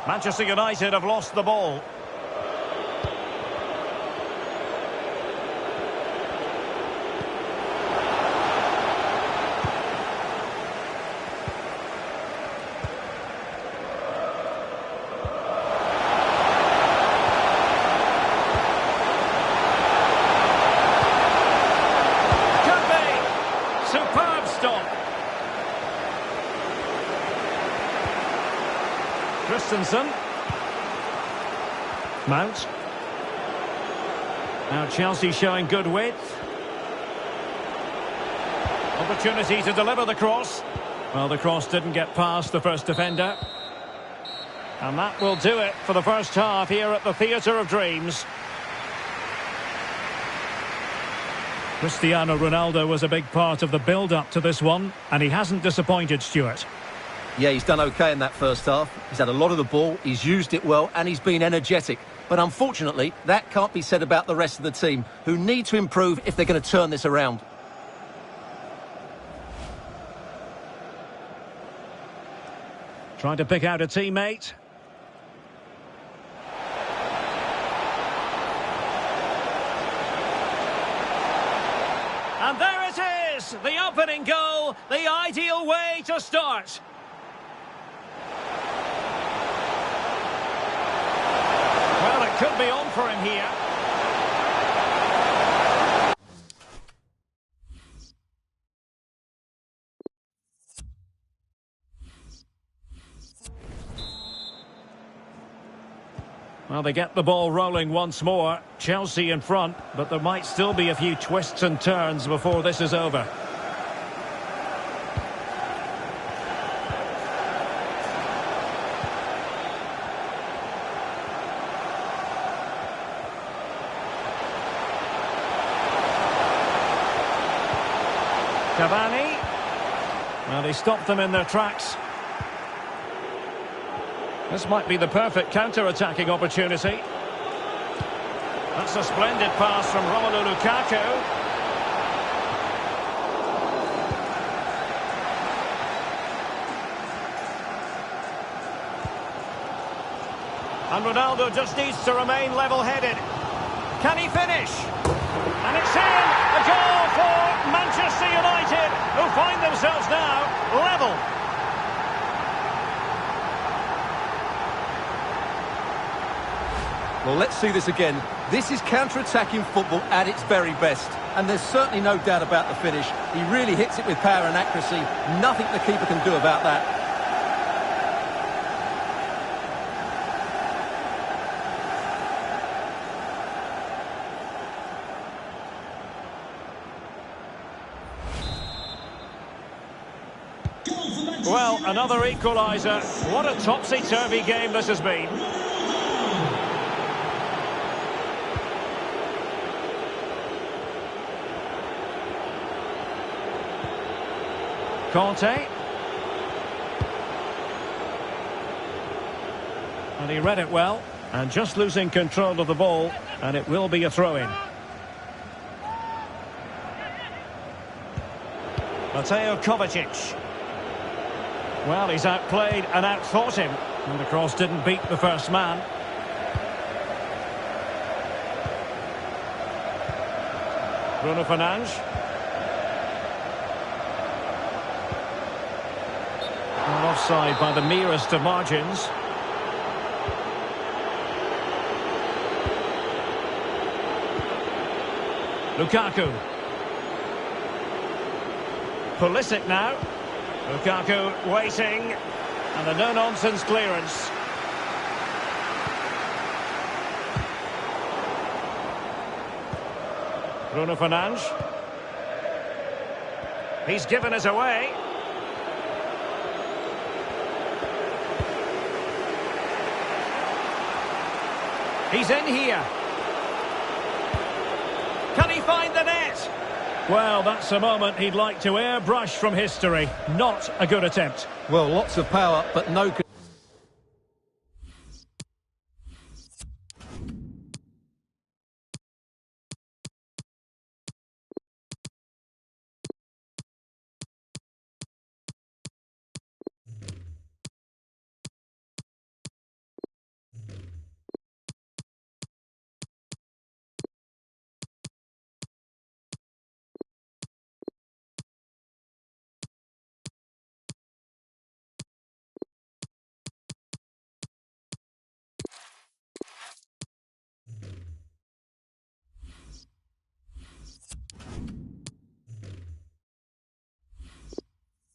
Speaker 1: Manchester United have lost the ball. Could be. Superb stop. Christensen. Mount. Now Chelsea showing good width. Opportunity to deliver the cross. Well, the cross didn't get past the first defender. And that will do it for the first half here at the Theatre of Dreams. Cristiano Ronaldo was a big part of the build-up to this one, and he hasn't disappointed, Stuart.
Speaker 2: Yeah, he's done okay in that first half. He's had a lot of the ball, he's used it well, and he's been energetic. But unfortunately, that can't be said about the rest of the team, who need to improve if they're going to turn this around.
Speaker 1: Trying to pick out a teammate. And there it is! The opening goal, the ideal way to start. Well, it could be on for him here. Well, they get the ball rolling once more. Chelsea in front, but there might still be a few twists and turns before this is over. Cavani. Well, he stopped them in their tracks. This might be the perfect counter-attacking opportunity. That's a splendid pass from Romelu Lukaku. And Ronaldo just needs to remain level-headed. Can he finish? And it's in! A goal for Manchester United, who find themselves now level.
Speaker 2: Well, let's see this again. This is counter-attacking football at its very best. And there's certainly no doubt about the finish. He really hits it with power and accuracy. Nothing the keeper can do about that.
Speaker 1: Well, another equaliser. What a topsy-turvy game this has been. Conte. And he read it well. And just losing control of the ball. And it will be a throw-in. Mateo Kovacic. Well, he's outplayed and outthought him. And the cross didn't beat the first man. Bruno Fernandes. offside by the merest of margins. Lukaku. Pulisic now. Lukaku waiting. And a no-nonsense clearance. Bruno Fernandes. He's given us away. He's in here. Can he find the net? Well, that's a moment he'd like to airbrush from history. Not a good attempt.
Speaker 2: Well, lots of power, but no...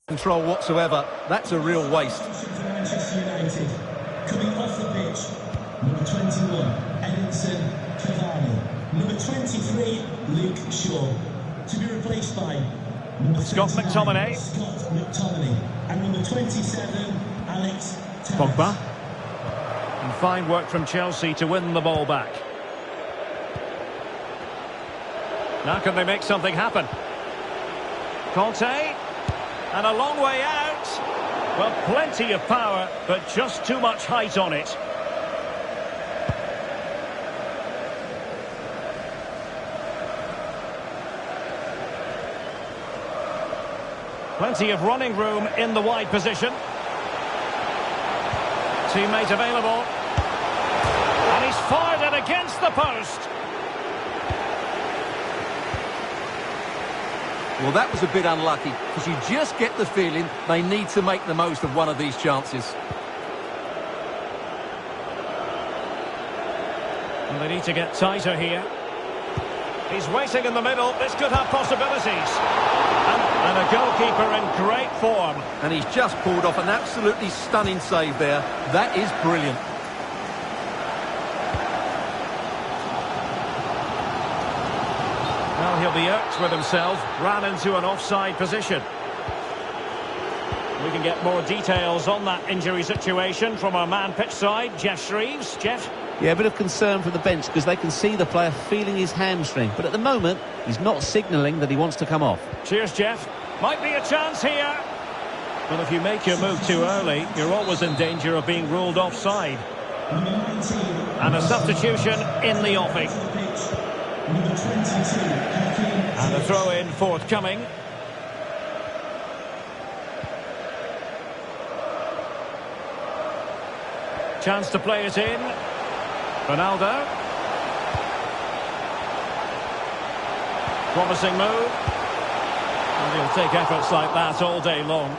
Speaker 2: control whatsoever. That's a real waste.
Speaker 3: Manchester United. Coming off the pitch, number 21, Edinson Cavani. Number 23, Luke Shaw. To be replaced by number
Speaker 1: Scott
Speaker 3: 39,
Speaker 1: McTominay.
Speaker 3: Scott McTominay. And number 27, Alex Telles.
Speaker 1: Pogba. And fine work from Chelsea to win the ball back. Now can they make something happen? Conte. And a long way out. Well, plenty of power, but just too much height on it. Plenty of running room in the wide position. Teammate available. And he's fired it against the post.
Speaker 2: Well, that was a bit unlucky, because you just get the feeling they need to make the most of one of these chances.
Speaker 1: And they need to get tighter here. He's waiting in the middle. This could have possibilities. And a goalkeeper in great form.
Speaker 2: And he's just pulled off an absolutely stunning save there. That is brilliant.
Speaker 1: Well, he'll be irked with himself. Ran into an offside position. We can get more details on that injury situation from our man pitch side, Jeff Shreves. Jeff?
Speaker 5: Yeah, a bit of concern from the bench because they can see the player feeling his hamstring. But at the moment, he's not signalling that he wants to come off.
Speaker 1: Cheers, Jeff. Might be a chance here. Well, if you make your move too early, you're always in danger of being ruled offside. And a substitution in the offing. And a throw-in forthcoming. Chance to play it in. Ronaldo. Promising move. And he'll take efforts like that all day long.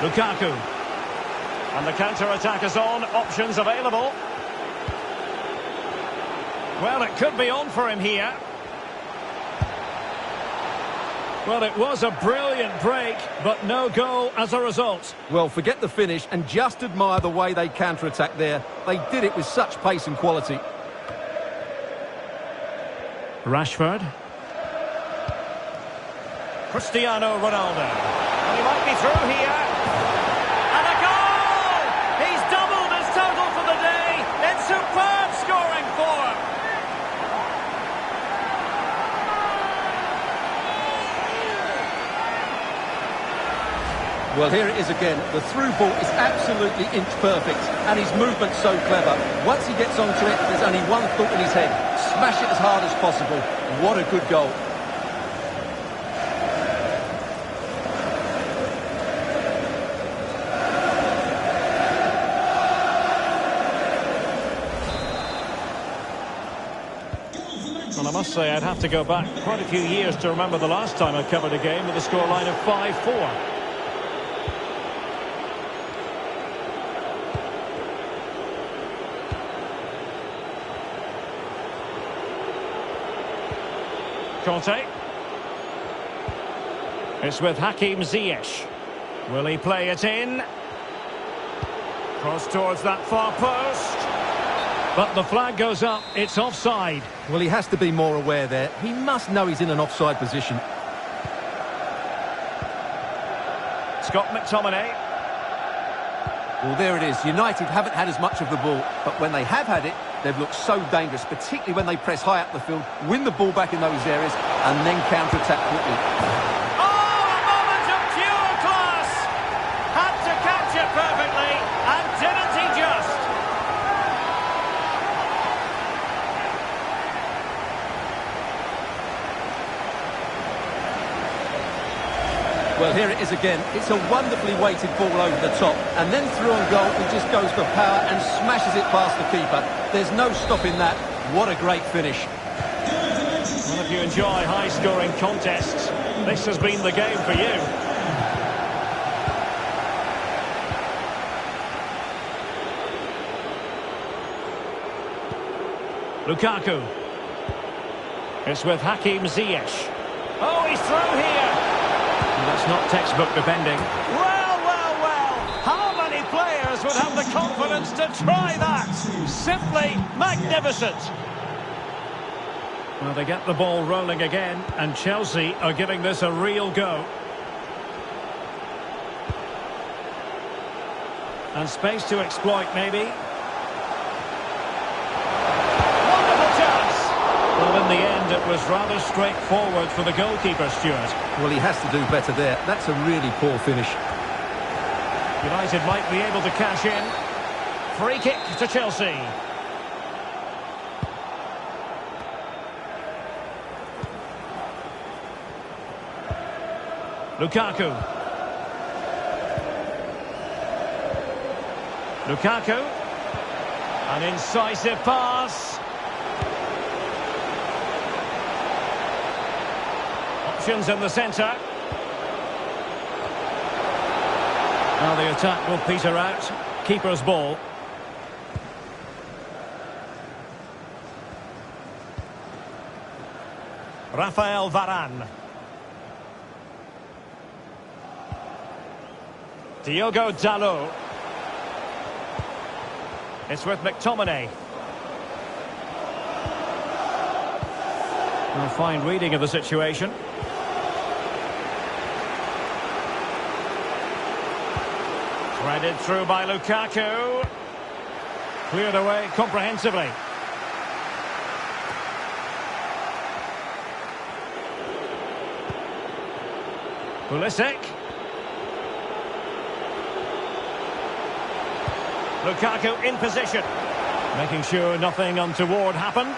Speaker 1: Lukaku. And the counter-attack is on. Options available. Well, it could be on for him here. Well, it was a brilliant break, but no goal as a result.
Speaker 2: Well, forget the finish and just admire the way they counter-attacked there. They did it with such pace and quality.
Speaker 1: Rashford. Cristiano Ronaldo. And he might be through here. And a goal! He's doubled his total for the day. It's superb scoring form.
Speaker 2: Well, here it is again. The through ball is absolutely inch perfect, and his movement's so clever. Once he gets onto it, there's only one thought in his head. Smash it as hard as possible. What a good goal.
Speaker 1: And I must say, I'd have to go back quite a few years to remember the last time I covered a game with a scoreline of 5-4. Conte. It's with Hakim Ziyech. Will he play it in? Cross towards that far post. But the flag goes up. It's offside.
Speaker 2: Well, he has to be more aware there. He must know he's in an offside position.
Speaker 1: Scott McTominay.
Speaker 2: Well, there it is. United haven't had as much of the ball, but when they have had it, they've looked so dangerous, particularly when they press high up the field, win the ball back in those areas, and then counter-attack quickly.
Speaker 1: Oh, a moment of pure class! Had to catch it perfectly, and didn't he just?
Speaker 2: Well, here it is again. It's a wonderfully weighted ball over the top, and then through on goal, he just goes for power and smashes it past the keeper. There's no stopping that. What a great finish.
Speaker 1: Well, if you enjoy high-scoring contests, this has been the game for you. Lukaku. It's with Hakim Ziyech. Oh, he's through here. That's not textbook defending. Well, well, well. How many players would have the confidence to try that? Simply magnificent. Well, they get the ball rolling again, and Chelsea are giving this a real go. And space to exploit, maybe. Well, in the end, it was rather straightforward for the goalkeeper, Stuart.
Speaker 2: Well, he has to do better there. That's a really poor finish.
Speaker 1: United might be able to cash in. Free kick to Chelsea. Lukaku. Lukaku. An incisive pass. Options in the centre. Now the attack will peter out. Keeper's ball. Rafael Varane. Diogo Dalot. It's with McTominay. A fine reading of the situation. Threaded through by Lukaku. Cleared away comprehensively. Pulisic. Lukaku in position. Making sure nothing untoward happened.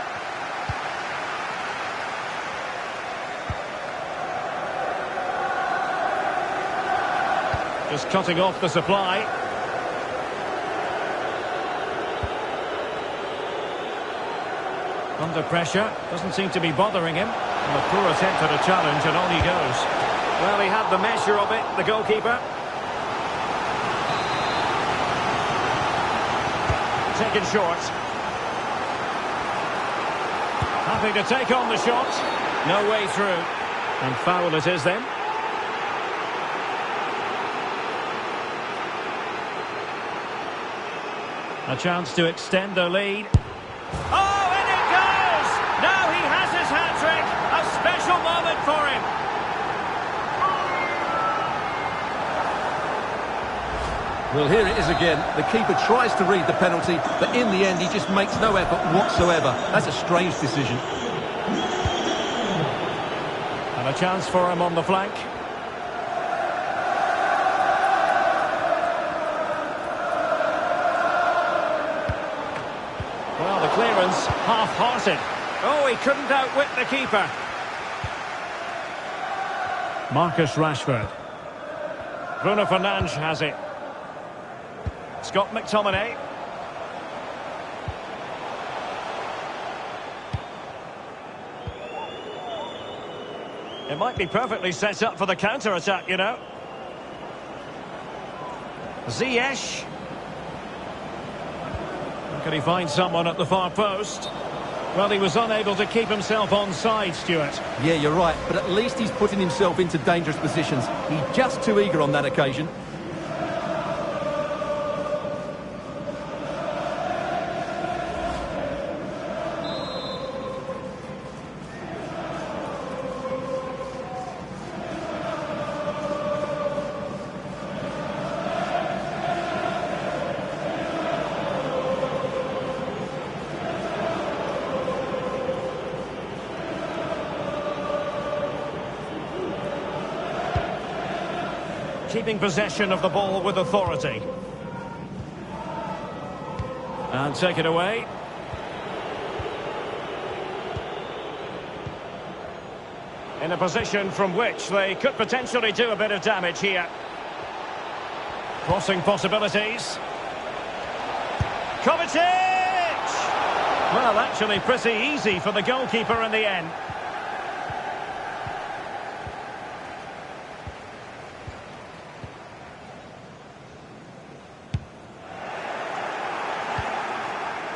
Speaker 1: Just cutting off the supply. Under pressure. Doesn't seem to be bothering him. And a poor attempt at a challenge, and on he goes. Well, he had the measure of it, the goalkeeper. Taken short. Happy to take on the shot. No way through. And foul it is then. A chance to extend their lead. Oh, and it goes! Now he has his hat-trick. A special moment for him.
Speaker 2: Well, here it is again. The keeper tries to read the penalty, but in the end he just makes no effort whatsoever. That's a strange decision.
Speaker 1: And a chance for him on the flank. Well, the clearance half-hearted. Oh, he couldn't outwit the keeper. Marcus Rashford. Bruno Fernandes has it. Scott McTominay. It might be perfectly set up for the counter-attack, you know. Ziyech. Can he find someone at the far post? Well, he was unable to keep himself onside, Stuart.
Speaker 2: Yeah, you're right, but at least he's putting himself into dangerous positions. He's just too eager on that occasion.
Speaker 1: Keeping possession of the ball with authority. And take it away. In a position from which they could potentially do a bit of damage here. Crossing possibilities. Kovacic! Well, actually pretty easy for the goalkeeper in the end.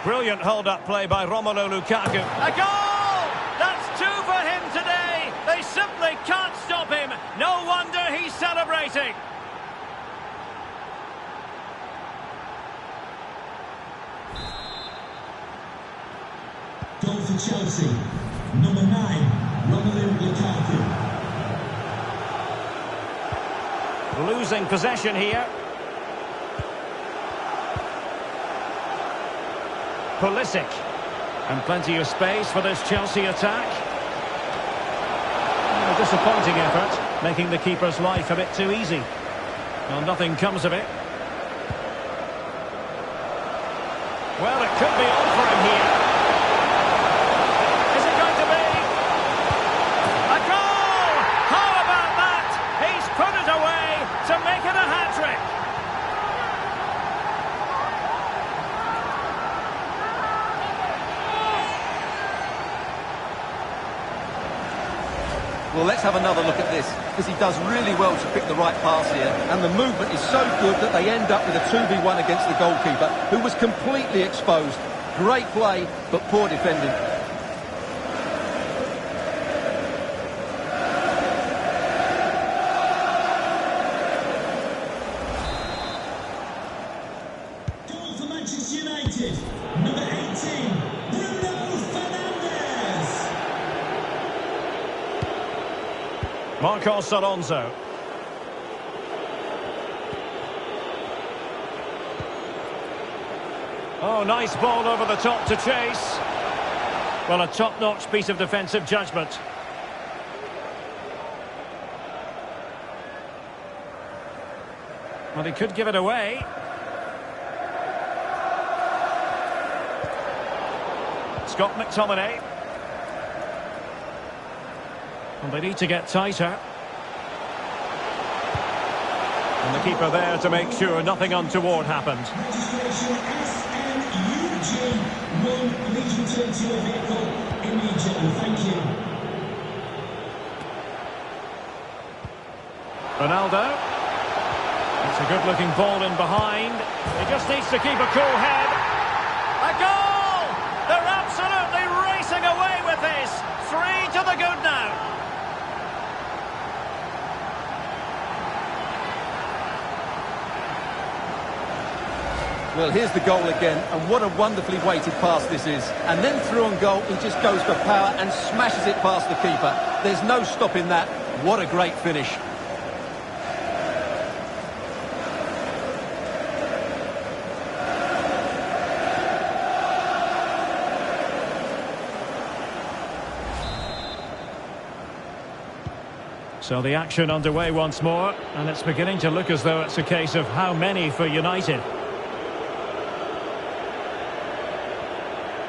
Speaker 1: Brilliant hold-up play by Romelu Lukaku. A goal! That's two for him today. They simply can't stop him. No wonder he's celebrating.
Speaker 3: Goal for Chelsea. Number 9, Romelu Lukaku.
Speaker 1: Losing possession here. Pulisic. And plenty of space for this Chelsea attack. A disappointing effort, making the keeper's life a bit too easy. Well, nothing comes of it. Well, it could be on for him here. Is it going to be? A goal! How about that? He's put it away to make it a hat-trick.
Speaker 2: Well, let's have another look at this, because he does really well to pick the right pass here, and the movement is so good that they end up with a 2v1 against the goalkeeper, who was completely exposed. Great play, but poor defending.
Speaker 3: Goal for Manchester United. Number 18, Bruno Fernandes.
Speaker 1: Marcos Alonso. Oh, nice ball over the top to chase. Well, a top-notch piece of defensive judgment. Well, he could give it away. Scott McTominay. And they need to get tighter. And the keeper there to make sure nothing untoward happened.
Speaker 3: Registration SNUG1. Please return to your vehicle immediately. Thank you.
Speaker 1: Ronaldo. It's a good-looking ball in behind. He just needs to keep a cool head. A goal! They're absolutely racing away with this. 3 to the good now.
Speaker 2: Well, here's the goal again, and what a wonderfully weighted pass this is. And then through on goal, he just goes for power and smashes it past the keeper. There's no stopping that. What a great finish.
Speaker 1: So the action underway once more, and it's beginning to look as though it's a case of how many for United.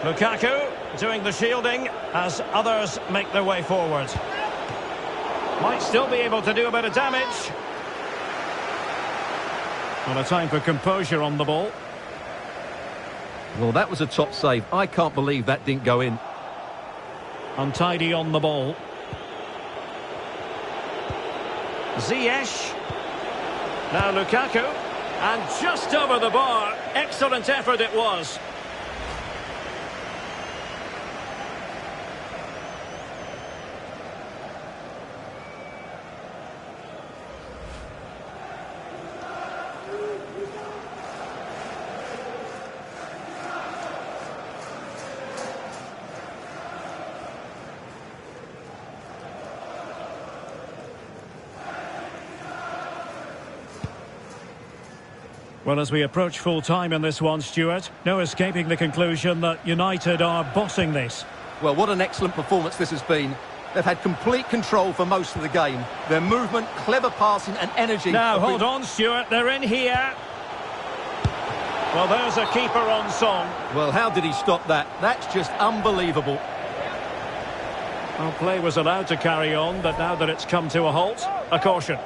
Speaker 1: Lukaku doing the shielding as others make their way forward. Might still be able to do a bit of damage. Well, a time for composure on the ball.
Speaker 2: Well, that was a top save. I can't believe that didn't go in.
Speaker 1: Untidy on the ball. Ziyech. Now Lukaku. And just over the bar. Excellent effort it was. Well, as we approach full-time in this one, Stuart, no escaping the conclusion that United are bossing this.
Speaker 2: Well, what an excellent performance this has been. They've had complete control for most of the game. Their movement, clever passing and energy...
Speaker 1: Now, hold on, Stuart, they're in here. Well, there's a keeper on song.
Speaker 2: Well, how did he stop that? That's just unbelievable.
Speaker 1: Well, play was allowed to carry on, but now that it's come to a halt, a caution.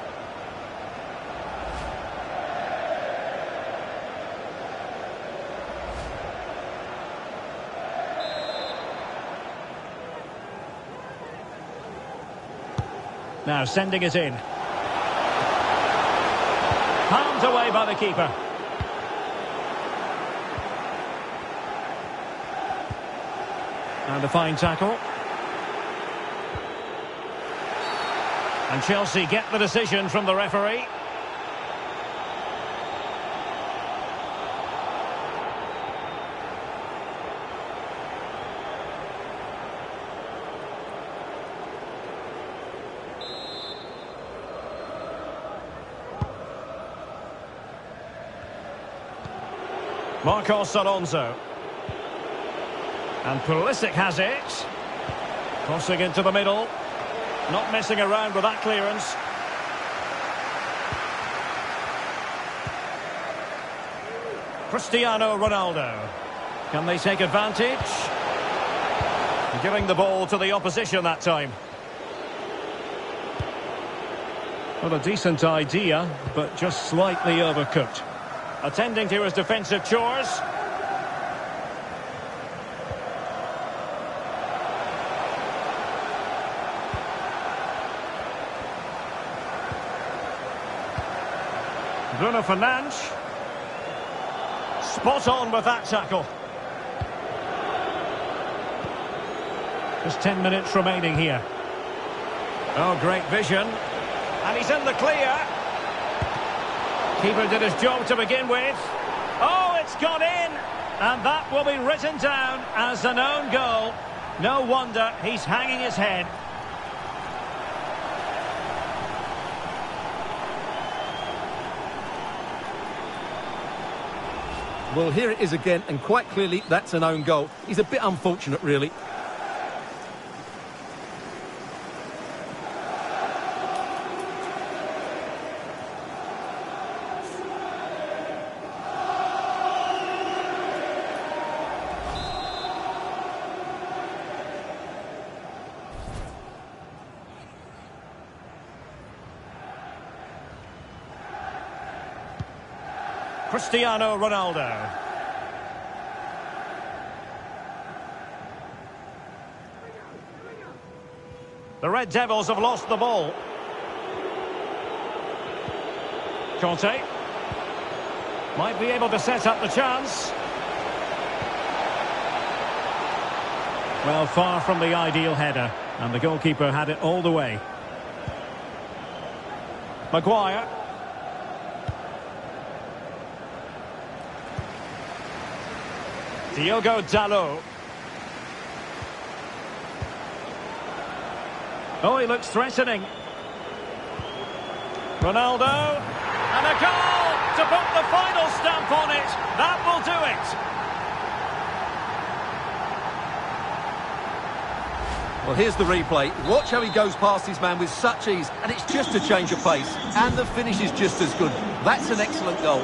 Speaker 1: Now sending it in. Palmed away by the keeper. And a fine tackle. And Chelsea get the decision from the referee. Marcos Alonso. And Pulisic has it. Crossing into the middle. Not messing around with that clearance. Cristiano Ronaldo. Can they take advantage? Giving the ball to the opposition that time. Well, a decent idea, but just slightly overcooked. Attending to his defensive chores. Bruno Fernandes. Spot on with that tackle. Just 10 minutes remaining here. Oh, great vision. And he's in the clear. Keeper did his job to begin with. Oh, it's gone in. And that will be written down as an own goal. No wonder he's hanging his head.
Speaker 2: Well, here it is again, and quite clearly that's an own goal. He's a bit unfortunate, really.
Speaker 1: Cristiano Ronaldo. The Red Devils have lost the ball. Conte. Might be able to set up the chance. Well, far from the ideal header. And the goalkeeper had it all the way. Maguire. Diogo Dalot. Oh, he looks threatening. Ronaldo. And a goal to put the final stamp on it. That will do it.
Speaker 2: Well, here's the replay. Watch how he goes past his man with such ease, and it's just a change of pace. And the finish is just as good. That's an excellent goal.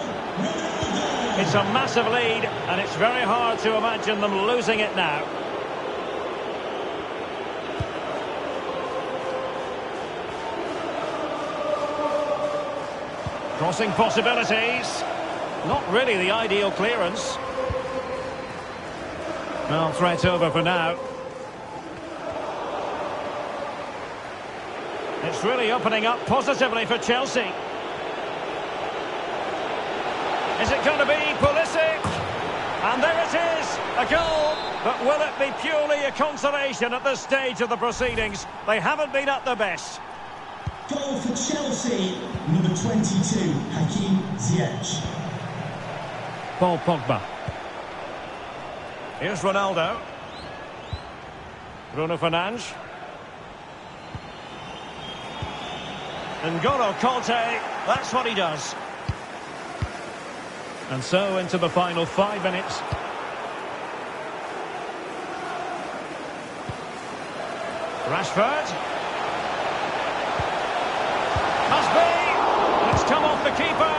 Speaker 1: It's a massive lead, and it's very hard to imagine them losing it now. Crossing possibilities. Not really the ideal clearance. Well, threat over for now. It's really opening up positively for Chelsea. Is it going to be Pulisic? And there it is, a goal. But will it be purely a consolation at this stage of the proceedings? They haven't been at their best.
Speaker 3: Goal for Chelsea, number 22, Hakim Ziyech.
Speaker 1: Paul Pogba. Here's Ronaldo. Bruno Fernandes. N'Golo Kante, that's what he does. And so into the final 5 minutes. Rashford. Must be. It's come off the keeper.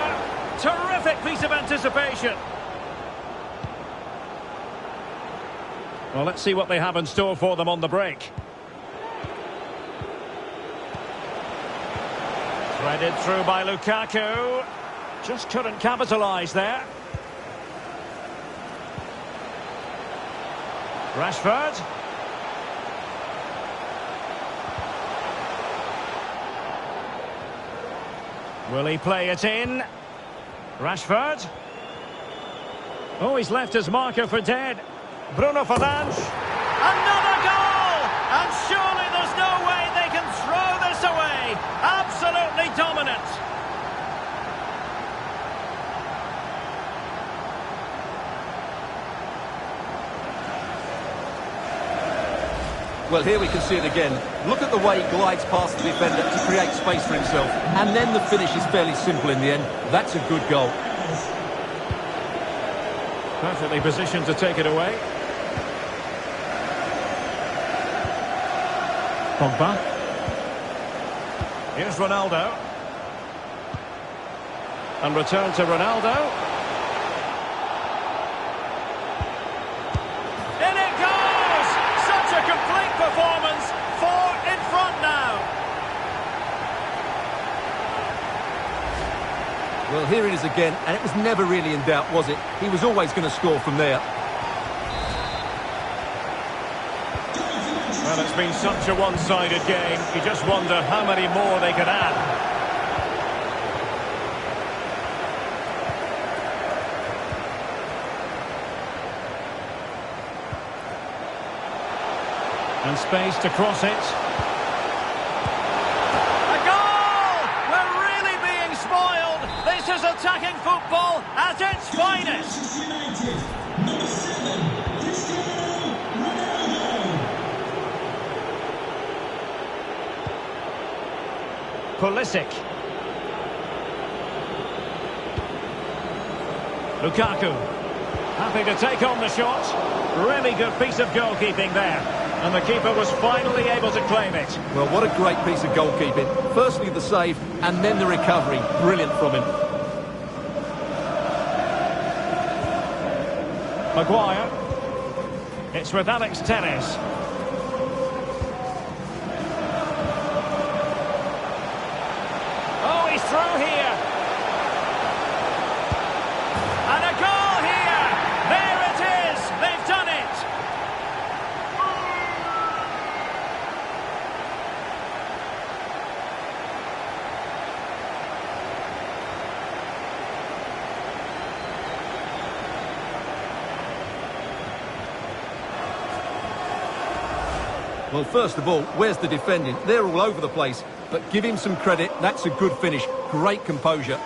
Speaker 1: Terrific piece of anticipation. Well, let's see what they have in store for them on the break. Threaded through by Lukaku. Just couldn't capitalise there. Rashford. Will he play it in? Rashford. Oh, he's left his marker for dead. Bruno Fernandes. Another goal! And surely there's no way they can throw this away. Absolutely dominant.
Speaker 2: Well, here we can see it again. Look at the way he glides past the defender to create space for himself. And then the finish is fairly simple in the end. That's a good goal.
Speaker 1: Perfectly positioned to take it away. Pogba. Here's Ronaldo. And return to Ronaldo. In it goes! Such a complete performance. 4 in front now.
Speaker 2: Well, here it is again, and it was never really in doubt, was it? He was always going to score from there.
Speaker 1: Well, it's been such a one-sided game. You just wonder how many more they could add. And space to cross it. A goal! We're really being spoiled. This is attacking football at its finest.
Speaker 3: Manchester United, number 7, Cristiano Ronaldo.
Speaker 1: Pulisic. Lukaku. Happy to take on the shot. Really good piece of goalkeeping there. And the keeper was finally able to claim it.
Speaker 2: Well, what a great piece of goalkeeping. Firstly the save, and then the recovery. Brilliant from him.
Speaker 1: Maguire. It's with Alex Telles. Oh, he's through here. And a goal here. There it is. They've done it.
Speaker 2: Well, first of all, where's the defending? They're all over the place. But give him some credit. That's a good finish. Great composure.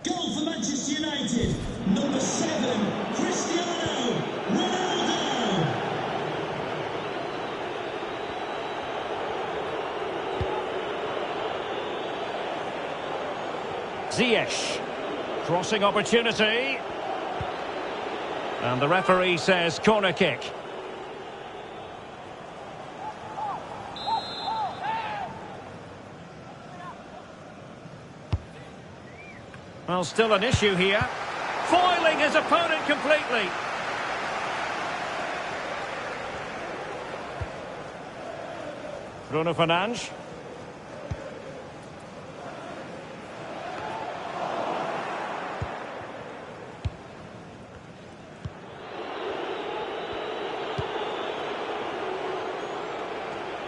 Speaker 3: Goal for Manchester United, number 7, Cristiano Ronaldo.
Speaker 1: Ziyech. Crossing opportunity. And the referee says corner kick. Well, still an issue here. Foiling his opponent completely. Bruno Fernandes.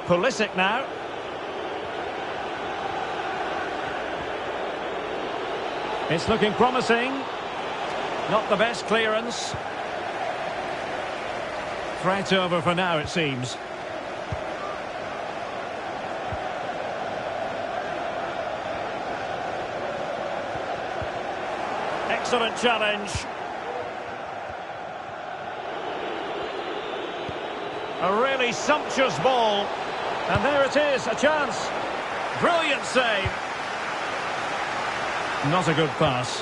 Speaker 1: Pulisic now. It's looking promising. Not the best clearance. Threat over for now, it seems. Excellent challenge. A really sumptuous ball. And there it is, a chance. Brilliant save. Not a good pass.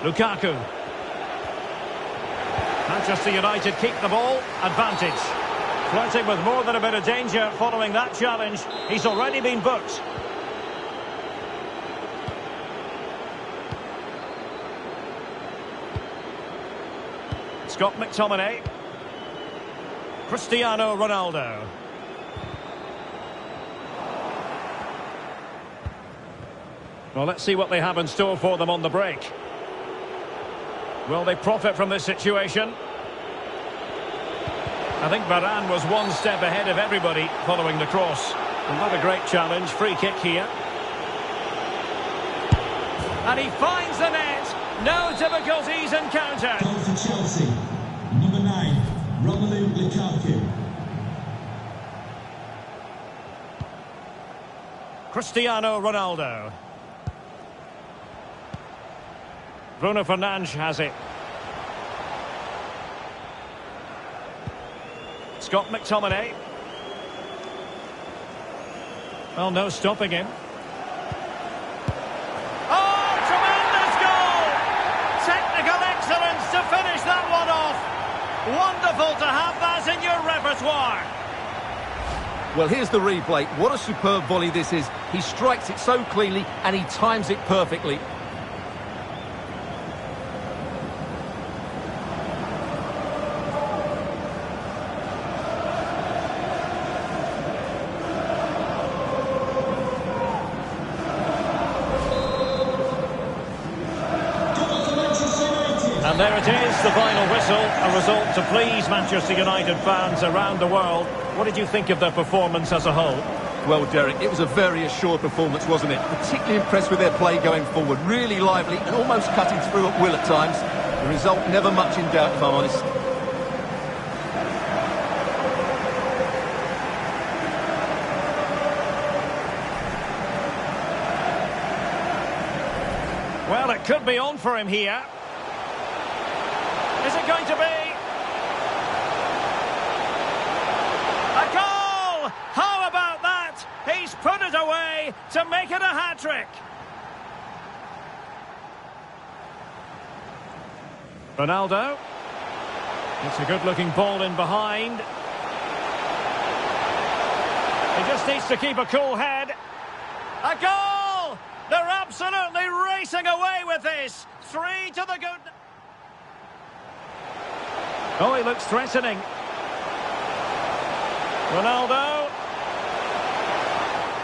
Speaker 1: Lukaku. Manchester United keep the ball. Advantage. Flirting with more than a bit of danger following that challenge. He's already been booked. Scott McTominay. Cristiano Ronaldo. Well, let's see what they have in store for them on the break. Will they profit from this situation? I think Varane was one step ahead of everybody following the cross. Another great challenge. Free kick here. And he finds the net. No difficulties encountered.
Speaker 3: Goal for Chelsea. Number 9, Romelu Lukaku.
Speaker 1: Cristiano Ronaldo. Bruno Fernandes has it. Scott McTominay. Well, no stopping him. Oh, tremendous goal! Technical excellence to finish that one off. Wonderful to have that in your repertoire.
Speaker 2: Well, here's the replay. What a superb volley this is. He strikes it so cleanly and he times it perfectly.
Speaker 1: And there it is, the final whistle, a result to please Manchester United fans around the world. What did you think of their performance as a whole?
Speaker 2: Well, Derek, it was a very assured performance, wasn't it? Particularly impressed with their play going forward. Really lively and almost cutting through at will at times. The result never much in doubt, if I'm honest.
Speaker 1: Well, it could be on for him here. Is it going to be? A goal! How about that? He's put it away to make it a hat-trick. Ronaldo. It's a good-looking ball in behind. He just needs to keep a cool head. A goal! They're absolutely racing away with this. 3 to the good. Oh, he looks threatening. Ronaldo.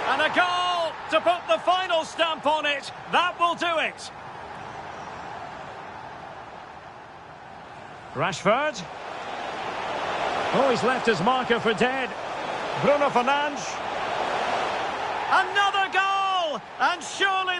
Speaker 1: And a goal to put the final stamp on it. That will do it. Rashford. Oh, he's left his marker for dead. Bruno Fernandes. Another goal! And surely